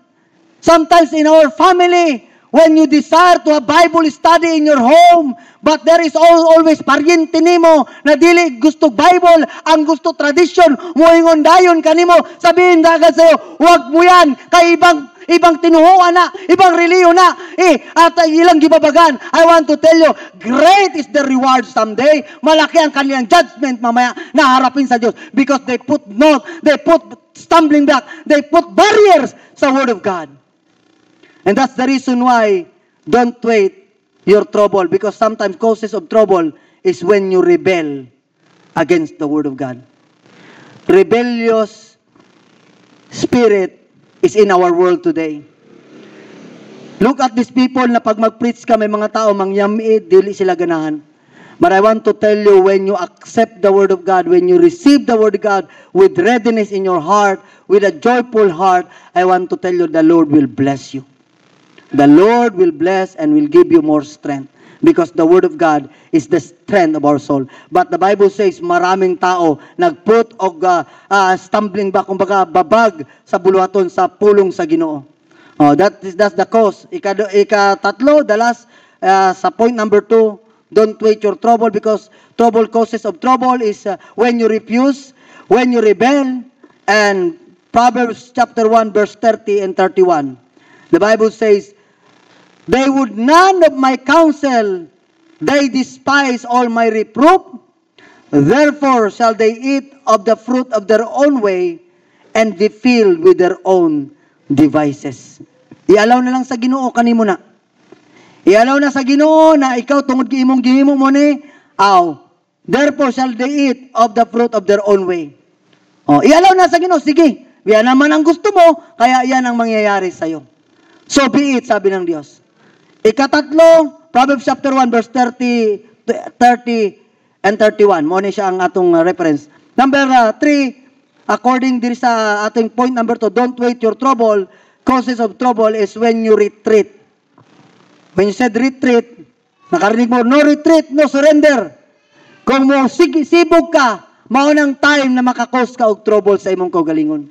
Sometimes in our family, when you desire to have Bible study in your home, but there is always paryente nimo na dili gusto Bible, ang gusto tradition, moingon dayon kanimo, sabihin dagat sa'yo, huwag mo yan, kay ibang tinuhuan na, ibang reliyon na, at ilang gibabagan. I want to tell you, great is the reward someday. Malaki ang kanilang judgment mamaya na harapin sa Diyos, because they put stumbling block, they put barriers sa Word of God. And that's the reason why don't wait your trouble, because sometimes causes of trouble is when you rebel against the Word of God. Rebellious spirit is in our world today. Look at these people na pag mag-preach ka, may mga tao mangyami, dili sila ganahan. But I want to tell you, when you accept the Word of God, when you receive the Word of God with readiness in your heart, with a joyful heart, I want to tell you, the Lord will bless you. The Lord will bless and will give you more strength. Because the Word of God is the strength of our soul. But the Bible says, maraming tao nagput og stumbling block, kumbaga babag sa buluhaton sa pulong sa Ginoo. That's the cause. Ika-tatlo, the last, sa point number 2, don't wait your trouble, because causes of trouble is when you refuse, when you rebel, and Proverbs chapter 1 verse 30 and 31. The Bible says, they would none of my counsel, they despise all my reproof, therefore shall they eat of the fruit of their own way, and be filled with their own devices. Ialaw na lang sa Ginoo kanimo na. Ialaw na sa Ginoo na ikaw tungod giimong gihimo mo ni, therefore shall they eat of the fruit of their own way. Ialaw na sa Ginoo, sige, yan naman ang gusto mo, kaya yan ang mangyayari sa iyo. So be it, sabi ng Diyos. Ikatatlo, Proverbs chapter 1 verse 30 and 31. Mo ni siya ang atong reference. Number 3, according diri sa ating point number 2, don't wait your trouble. Causes of trouble is when you retreat. When you said retreat, nakarinig mo, no retreat, no surrender. Kung mo sibog ka, maunang time na makakos ka og trouble sa imong kaugalingon.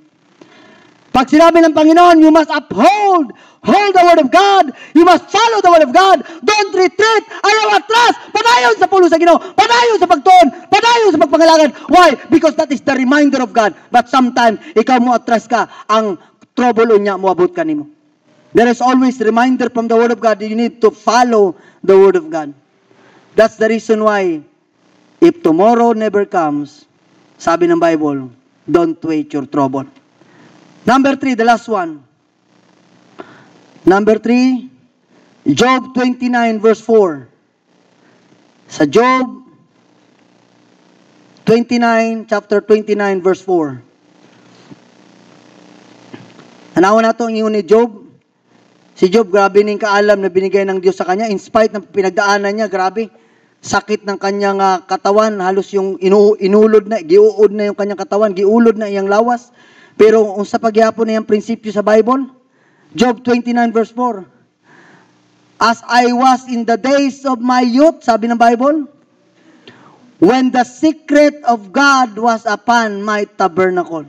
Pag sinabi ng Panginoon, you must hold the Word of God. You must follow the Word of God. Don't retreat. Ayaw atras. Padayon sa pulo sa Ginoo. Padayon sa pagtuon. Padayon sa pagpangalangan. Why? Because that is the reminder of God. But sometimes, ikaw mo atras ka, ang trouble unya mo abot kanimo. There is always reminder from the Word of God that you need to follow the Word of God. That's the reason why, if tomorrow never comes, sabi ng Bible, don't wait your trouble. Number 3, the last one. Number 3, Job 29 verse 4. Sa Job 29, chapter 29 verse 4. Anawa na ito ang ingon ni Job. Si Job, grabe ning kaalam na binigay ng Diyos sa kanya. In spite ng pinagdaanan niya, grabe. Sakit ng kanyang katawan, halos yung inulod na, giuod na yung kanyang katawan, giulod na iyang lawas. Pero unsa pagyapon na yung prinsipyo sa Bible? Job 29 verse 4. As I was in the days of my youth, sabi ng Bible, when the secret of God was upon my tabernacle.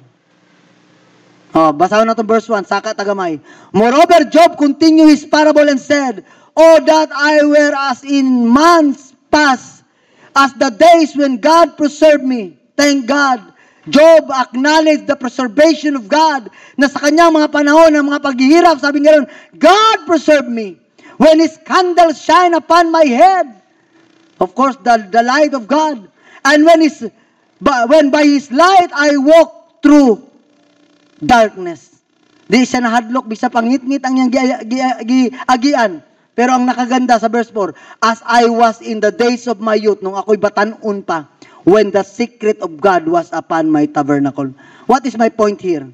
Basahin natin verse 1, saka tagamay. Moreover, Job continued his parable and said, Oh, that I were as in months past, as the days when God preserved me. Thank God. Job acknowledged the preservation of God, na sa kanyang mga panahon ng mga paghihirap, sabi nga rin, God preserved me. When His candles shine upon my head. Of course, the light of God. And when by His light I walk through darkness. Di siya nahadlok, bisa pangit-ngit ang iyang giagian. Pero ang nakaganda sa verse 4, as I was in the days of my youth, nung ako'y batanon pa, when the secret of God was upon my tabernacle. What is my point here?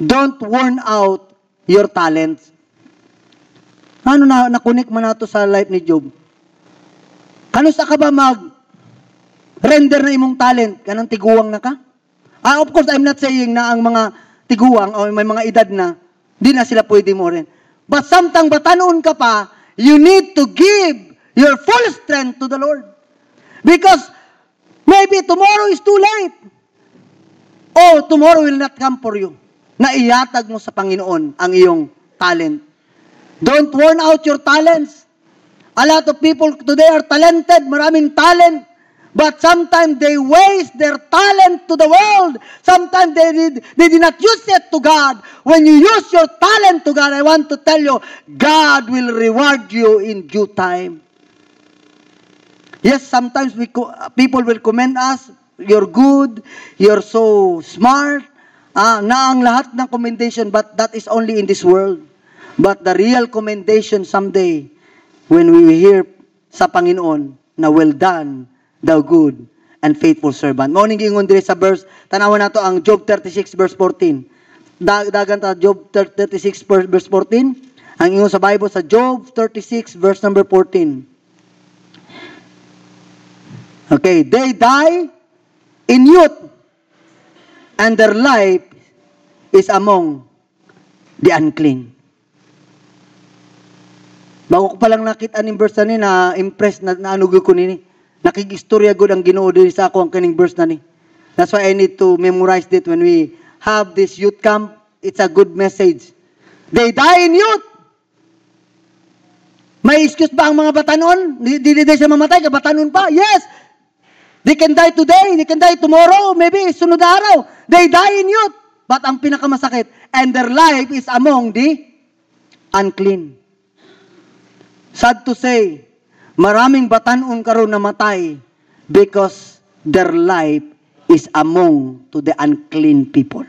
Don't worn out your talents. Ano nakunik man nato sa life ni Job? Kano sa ka ba render na imong talent? Kanang tiguwang na ka? Of course, I'm not saying na ang mga tiguwang o may mga edad na, di na sila pwede mo rin. But samtang batanon ka pa, you need to give your full strength to the Lord. Because maybe tomorrow is too late. Or tomorrow will not come for you. Naiyatag mo sa Panginoon ang iyong talent. Don't worn out your talents. A lot of people today are talented, maraming talent. But sometimes they waste their talent to the world. Sometimes they did not use it to God. When you use your talent to God, I want to tell you, God will reward you in due time. Yes, sometimes people will commend us, you're good, you're so smart, na ang lahat ng commendation, but that is only in this world. But the real commendation someday, when we hear sa Panginoon, na well done, thou good and faithful servant. Mao ning giingon diri sa verse, tanawan nato ang Job 36 verse 14. Dagan ta Job 36 verse 14. Ang ingon sa Bible sa Job 36 verse number 14. Okay, they die in youth, and their life is among the unclean. Bago ko palang nakita ning verse na ni, na impressed na anugyo ko nini. Nakigistorya gud ang Ginoo diri sa ako ang kaning verse na ni. That's why I need to memorize it when we have this youth camp. It's a good message. They die in youth. May excuse ba ang mga batanon? Di siya mamatay, batanon pa? Yes. They can die today, they can die tomorrow, maybe sunod na araw. They die in youth. But ang pinakamasakit, and their life is among the unclean. Sad to say, maraming batanon karon namatay because their life is among to the unclean people.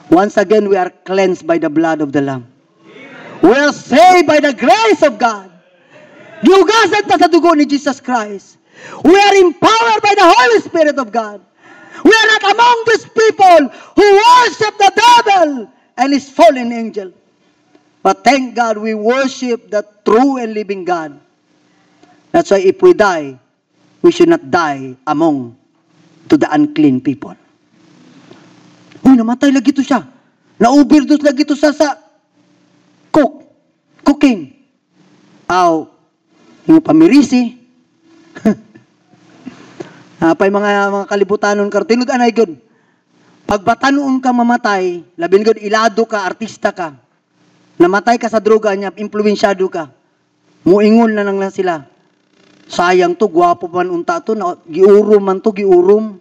Once again, we are cleansed by the blood of the Lamb. We are saved by the grace of God. Giugasan ta sa dugo ni Jesus Christ. We are empowered by the Holy Spirit of God. We are not among these people who worship the devil and his fallen angel. But thank God we worship the true and living God. That's why if we die, we should not die among to the unclean people. Uy, namatay lagi to siya. Na-overdose lagi to sa cooking. Yung pamirisi. Pay mga kalibutanon ka, tinud anay gud. Pag batanon ka mamatay, labing gud ilado ka, artista ka. Namatay ka sa droga niya, impluwensyado ka. Muingon na lang sila. Sayang to, gwapo man unta to, giurom man to, giurom.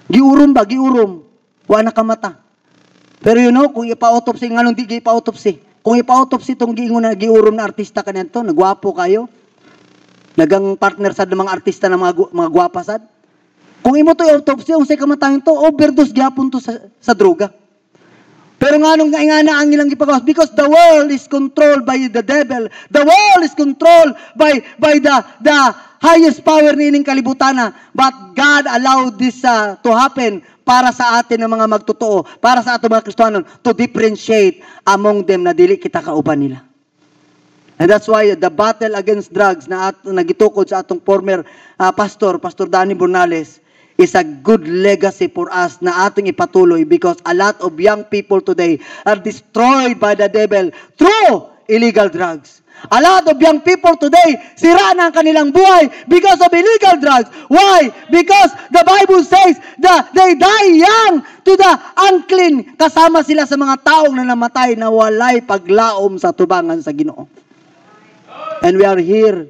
Giurom ba? Giurom. Wa na kamata. Pero you know, kung ipa-autopsy, nga nung di ipa-autopsy. Kung ipa-autopsy itong giingon na giurom na artista ka nito, nagwapo kayo. Nagang partner sa mga artista na mga gwapasad. Kung imo to autopsy, unsay kamatayon to, overdose gyapon to sa droga. Pero nga nung ingana ang ilang gipagawas, because the world is controlled by the devil. The world is controlled by the highest power nining kalibutana. But God allowed this to happen para sa atin ng mga magtotoo, para sa ating mga Kristiyanon, to differentiate among them na dili kita kauban nila. And that's why the battle against drugs na nagitukod sa atong former Pastor Danny Bernales, is a good legacy for us na ating ipatuloy, because a lot of young people today are destroyed by the devil through illegal drugs. A lot of young people today, sira na ang kanilang buhay because of illegal drugs. Why? Because the Bible says that they die young to the unclean. Kasama sila sa mga taong na namatay na walay paglaom sa tubangan sa Ginoo. And we are here.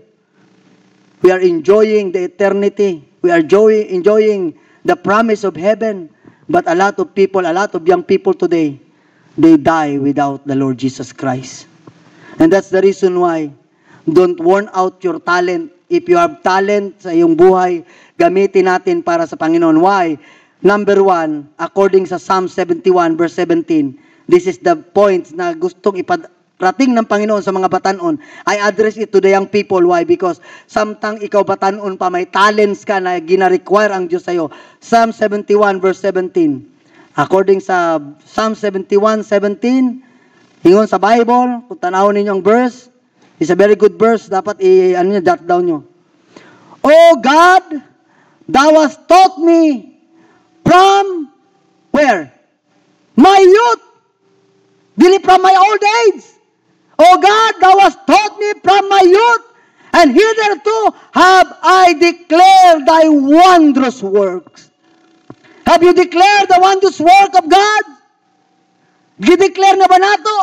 We are enjoying the eternity. We are enjoying the promise of heaven. But a lot of people, a lot of young people today, they die without the Lord Jesus Christ. And that's the reason why, don't worn out your talent. If you have talent sa iyong buhay, gamitin natin para sa Panginoon. Why? Number 1, according sa Psalm 71 verse 17, this is the point na gustong iparating ng Panginoon sa mga batanon. I address it to the young people. Why? Because samtang ikaw batanon pa, may talents ka na gina-require ang Diyos sa'yo. Psalm 71 verse 17. According sa Psalm 71:17, hingon sa Bible, kung tanawin ninyo ang verse, it's a very good verse, dapat jot down nyo. Oh God, Thou hast taught me from, where? My youth, dili from my old age. Oh God, Thou hast taught me from my youth, and hitherto have I declared Thy wondrous works. Have you declared the wondrous work of God? Gideclare na ba nato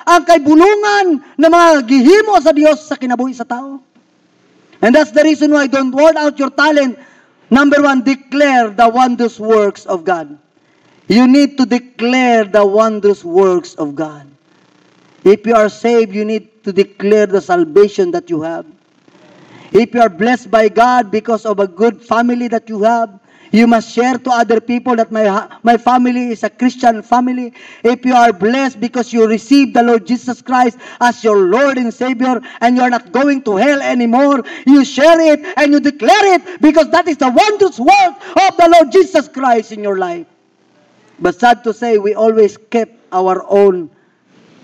ang kaibulungan na mga gihimo sa Dios sa kinabuhi sa tao? And that's the reason why don't ward out your talent. Number 1, declare the wondrous works of God. You need to declare the wondrous works of God. If you are saved, you need to declare the salvation that you have. If you are blessed by God because of a good family that you have, You must share to other people that my family is a Christian family. If you are blessed because you received the Lord Jesus Christ as your Lord and Savior, and you are not going to hell anymore, you share it and you declare it, because that is the wondrous work of the Lord Jesus Christ in your life. But sad to say, we always kept our own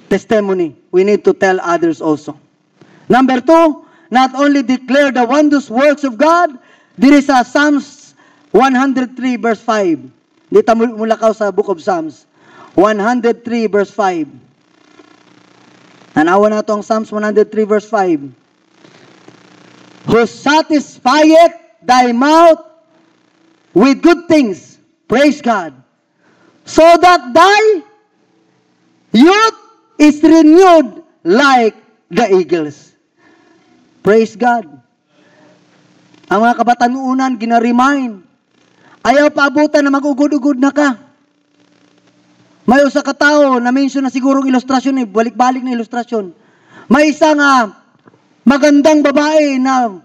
testimony. We need to tell others also. Number 2, not only declare the wondrous works of God. There is a Psalms 103 verse 5. Dito mula ka sa book of Psalms. 103 verse 5. Nanawa na ito ang Psalms 103 verse 5. Who satisfieth thy mouth with good things. Praise God. So that thy youth is renewed like the eagles. Praise God. Ang mga kabatanunan, ginaremind. Ayaw paabutan na mag-ugod-ugod na ka. May usa ka tao, na-mention na sigurong ilustrasyon, balik-balik na ilustrasyon. May isang magandang babae na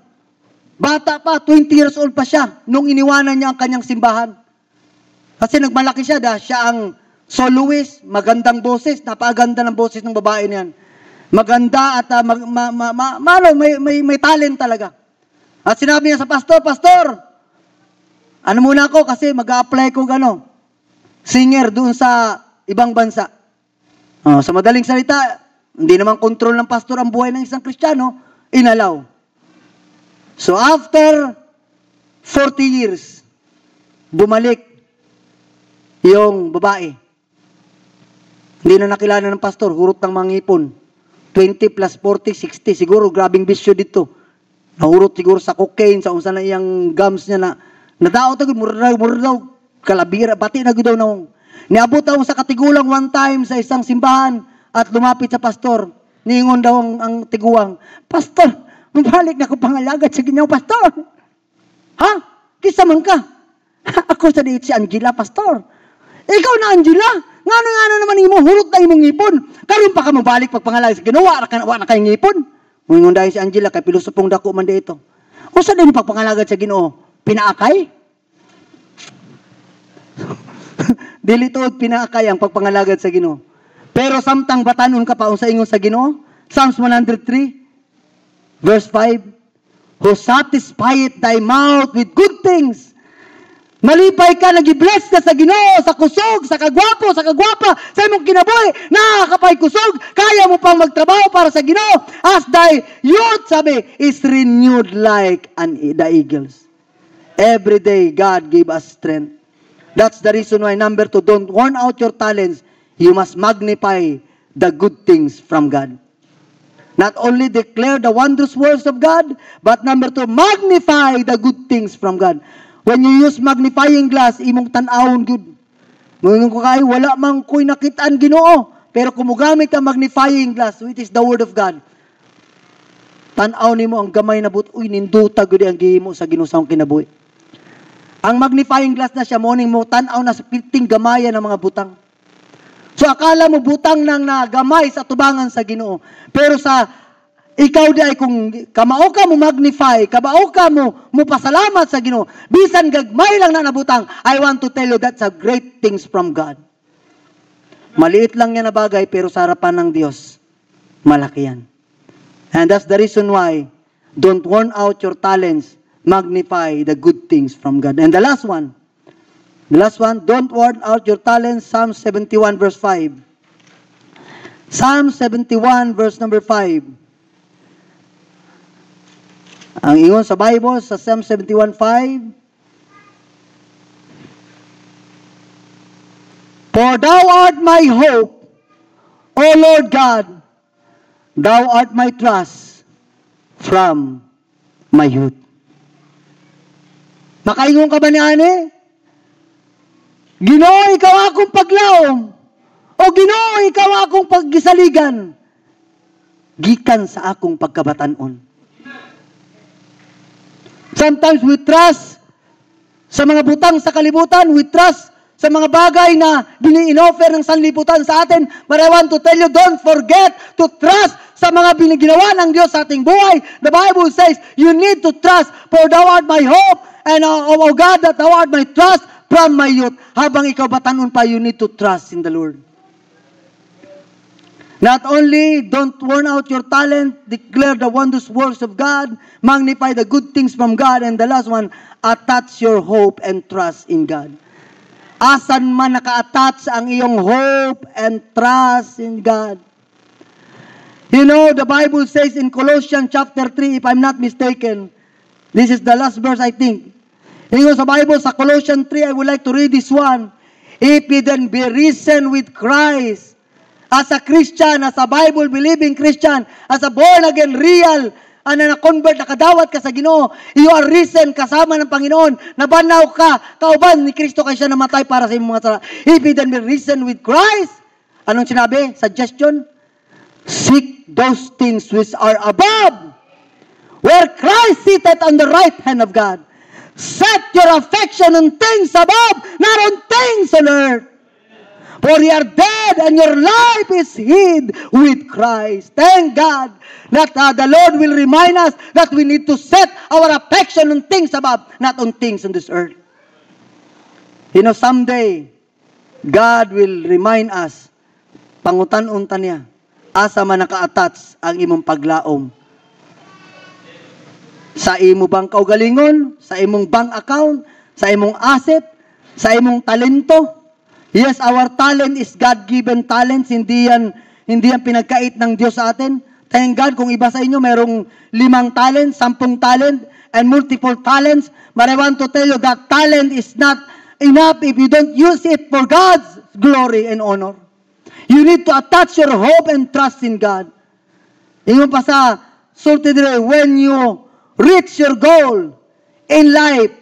bata pa, 20 years old pa siya, nung iniwanan niya ang kanyang simbahan. Kasi nagmalaki siya, siya ang soloist, magandang boses, napakaganda ng boses ng babae niyan. Maganda at may talent talaga. At sinabi niya sa pastor, ano muna ako kasi mag-a-apply ko singer doon sa ibang bansa. Sa madaling salita, hindi naman kontrol ng pastor ang buhay ng isang Kristiyano, inalaw. So after 40 years, bumalik yung babae. Hindi na nakilala ng pastor, hurot ng mga ngipon. 20 plus 40, 60, siguro grabing bisyo dito. Nahurot siguro sa cocaine, sa unsa na iyang gums niya na nadaot agad, mura daw, kalabira, bati na daw na. Niabot daw sa katigulang one time sa isang simbahan at lumapit sa pastor. Niingon daw ang tiguang, Pastor, mabalik na ko pangalagat sa ginyaw, pastor. Ha? Kisa man ka? Ako sa diit si Angela, pastor. Ikaw na, Angela. Ngano naman imo, hurot na imong ngipon. Karon pa ka mabalik pagpangalagat sa ginyaw, wa na kayong ngipon. Muingon dahil si Angela, kay pilosopong dako man dito. O sa din pagpangalagat sa ginoo, pinaakay? Dili tuod pinaakay ang pagpangalagad sa Ginoo. Pero samtang batanon ka pa sa ingon sa Ginoo, Psalms 103 verse 5, who satisfieth thy mouth with good things. Malipay ka, nag-bless ka sa Ginoo, sa kusog, sa kagwapo, sa kagwapa, sa imong kinabuhi, nakakapay kusog, kaya mo pang magtrabaho para sa Ginoo, as thy youth, sabi, is renewed like the eagles. Every day, God gave us strength. That's the reason why, number 2, don't worn out your talents. You must magnify the good things from God. Not only declare the wondrous works of God, but number 2, magnify the good things from God. When you use magnifying glass, imong tan-awon good. Ngunit ko kayo, wala mang ko'y nakitaan Ginoo. Pero kung mugamit ang magnifying glass, which is the Word of God, tan-aw nimo ang gamay na uy, ninduta gud ang gihimo sa Ginoo sa kinabuhi. Ang magnifying glass na siya, morning mo, tan-aw na sa piting gamaya ng mga butang. So akala mo butang nang nagamay sa tubangan sa Ginoo. Pero sa ikaw di ay kung kamao ka mo magnify, kamao ka mo pasalamat sa Ginoo, bisan gagmay lang na nabutang, I want to tell you that's a great things from God. Maliit lang yan na bagay, pero sa harapan ng Diyos, malaki yan. And that's the reason why, don't worn out your talents, magnify the good things from God. And the last one, don't worn out your talents, Psalm 71 verse 5. Psalm 71 verse number 5. Ang ingon sa Bible, sa Psalm 71:5, for thou art my hope, O Lord God, thou art my trust from my youth. Makaingon ka ba ni Ane? Ginoo, ikaw akong paglaom. O Ginoo, ikaw akong paggisaligan. Gikan sa akong pagkabatanon. Sometimes we trust sa mga butang sa kalibutan. We trust sa mga bagay na in-offer ng sanlibutan sa atin. But I want to tell you, don't forget to trust sa mga ginawa ng Diyos sa ating buhay. The Bible says, you need to trust, for thou art my hope, and O God, that thou art my trust from my youth. Habang ikaw batanon pa, you need to trust in the Lord. Not only don't worn out your talent, declare the wondrous works of God, magnify the good things from God, and the last one, attach your hope and trust in God. Asan man naka-attach ang iyong hope and trust in God. You know, the Bible says in Colossians chapter 3, if I'm not mistaken, this is the last verse I think. Yung sa Bible, sa Colossians 3, I would like to read this one. If you then be risen with Christ, as a Christian, as a Bible-believing Christian, as a born-again, real, na-convert, nakadawat ka sa Ginoo, you are risen, kasama ng Panginoon, nabanaw ka, kauban ni Kristo kay siya namatay para sa iyong mga sala. If you then be risen with Christ, anong sinabi? Suggestion? Seek those things which are above, where Christ sitteth on the right hand of God. Set your affection on things above, not on things on earth. For you are dead and your life is hid with Christ. Thank God that the Lord will remind us that we need to set our affection on things above, not on things on this earth. You know, someday, God will remind us, pangutan-unta niya, asa man naka-attach ang imong paglaom. Sa imo bang kaugalingon, sa imong bank account, sa imong asset, sa imong talento. Yes, our talent is God-given talents. Hindi yan pinagkait ng Diyos sa atin. Thank God kung iba sa inyo mayroong 5 talents, 10 talent, and multiple talents. But I want to tell you that talent is not enough if you don't use it for God's glory and honor. You need to attach your hope and trust in God. Ingon pa sa sulti dire, when you reach your goal in life,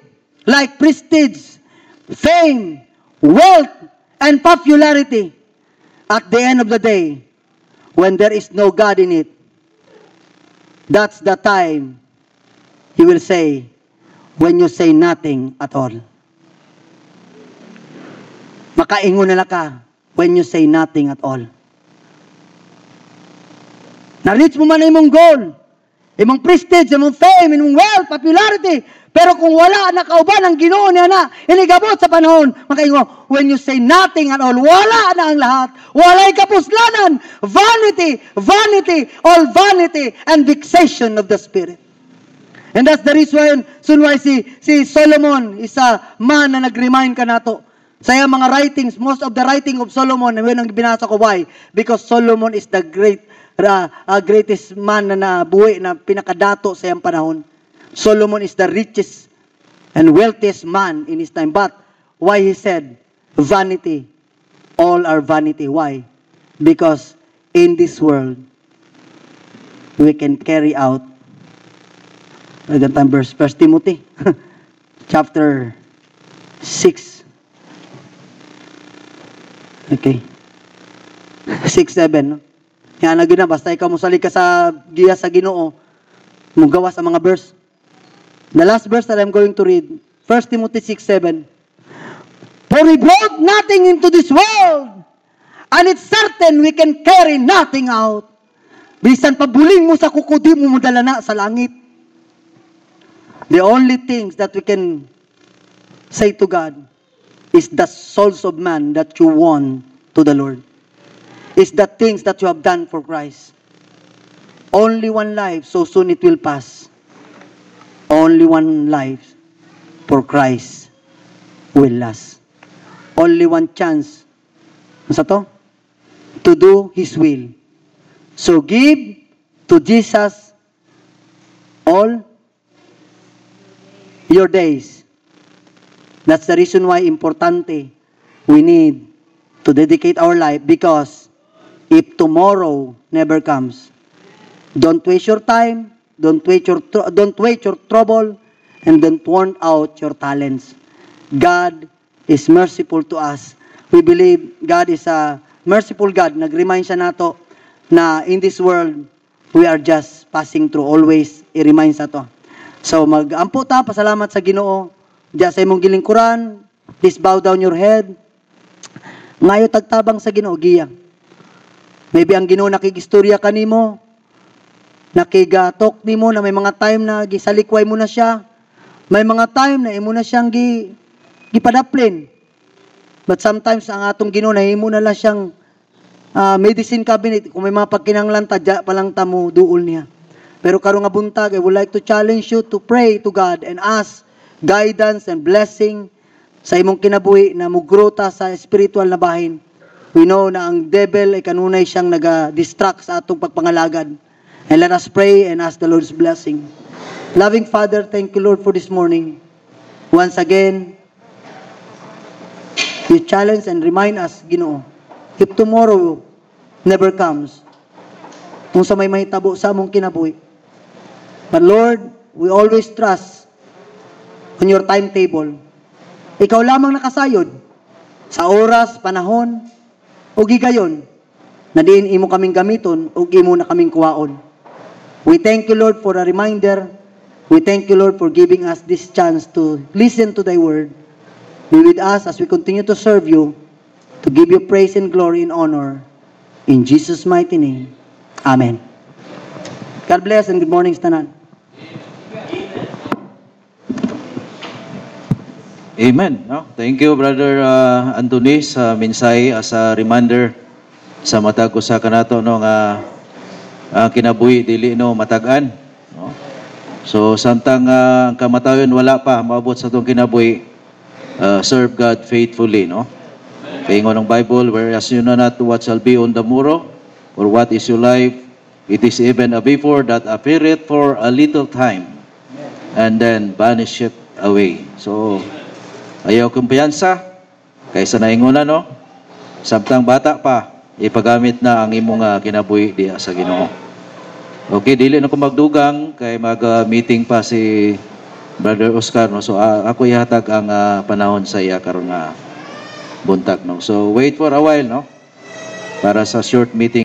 like prestige, fame, wealth, and popularity, at the end of the day, when there is no God in it, that's the time He will say, when you say nothing at all. Makaingon na ka when you say nothing at all. Na-reach mo man imong goal, imong prestige, imong fame, imong wealth, popularity, pero kung wala nakauban ang Ginoo niya na iligabot sa panahon, makaingon, when you say nothing at all, wala na ang lahat, walay kapuslanan, vanity, vanity, all vanity, and vexation of the spirit. And that's the reason why si Solomon is a man na nag-remind ka nato. Sa iyang mga writings, most of the writing of Solomon, yun ang binasa ko, why? Because Solomon is the greatest man na nabuhay, na pinakadato sa iyang panahon. Solomon is the richest and wealthiest man in his time. But why he said, vanity, all are vanity. Why? Because in this world, we can carry out, verse 1 Timothy, chapter 6. Okay. 6-7. No? Yan na gina, basta ikaw musali ka sa giya sa Ginoo, mugawas ang mga verse. The last verse that I'm going to read, 1 Timothy 6:7. For we brought nothing into this world, and it's certain we can carry nothing out. Bisan pabuling mo sa kuko, di mo mudala na sa langit. The only things that we can say to God is the souls of man that you won to the Lord. Is the things that you have done for Christ. Only one life, so soon it will pass. Only one life for Christ will last. Only one chance. Ano to? To do His will. So give to Jesus all your days. That's the reason why importante we need to dedicate our life, because if tomorrow never comes, don't waste your time, don't waste your trouble, and don't turn out your talents. God is merciful to us. We believe God is a merciful God. Nag-remind siya nato na in this world, we are just passing through. Always, i-remind sa to. So, mag-ampo ta, pasalamat sa Ginoo. Diya sa imong gilingkuran, please bow down your head. Ngayo tagtabang sa Ginoo, giya. Maybe ang Ginoo nakigistorya kanimo, nakigatok nimo na may mga time na gisalikway mo na siya, May mga time na imo na siyang gipadaplin. But sometimes ang atong Ginoo na imo na lang siyang medicine cabinet. Kung may mga pagkinanglan, tadya palang tamo, duol niya. Pero karong nga buntag, I would like to challenge you to pray to God and ask guidance and blessing sa imong kinabuhi na mugrota sa spiritual na bahin. We know na ang devil ay kanunay siyang nag-distract sa atong pagpangalagad. And let us pray and ask the Lord's blessing. Loving Father, thank you, Lord, for this morning. Once again, you challenge and remind us, Ginoo, if tomorrow never comes, kung sa may mahitabo sa among kinabuhi. But Lord, we always trust on your timetable. Ikaw lamang nakasayod sa oras, panahon, o gigayon, na diin imo kaming gamiton, o imo na kaming kuwaon. We thank you, Lord, for a reminder. We thank you, Lord, for giving us this chance to listen to thy word. Be with us as we continue to serve you, to give you praise and glory and honor. In Jesus' mighty name. Amen. God bless and good morning, tanan. Amen. No? Thank you, Brother Anthony, sa mensahe as a reminder sa matag usa kanato no nga kinabuhi dili no matagan. No? So samtang ang kamatayon wala pa maabot sa tong kinabuhi, serve God faithfully, no? Kaingon ng Bible, whereas you know not what shall be on the morrow, or what is your life, it is even a before that appeareth for a little time, and then vanisheth away. So ayaw kumpiyansa kaysa naingunan, no? Samtang bata pa, ipagamit na ang imong kinabuhi diha sa Ginoo. Okay, dili na ko magdugang kay mag-meeting pa si Brother Oscar, no? So ako ihatag ang panahon sa iya karon nga buntag, no? So wait for a while, no? Para sa short meeting.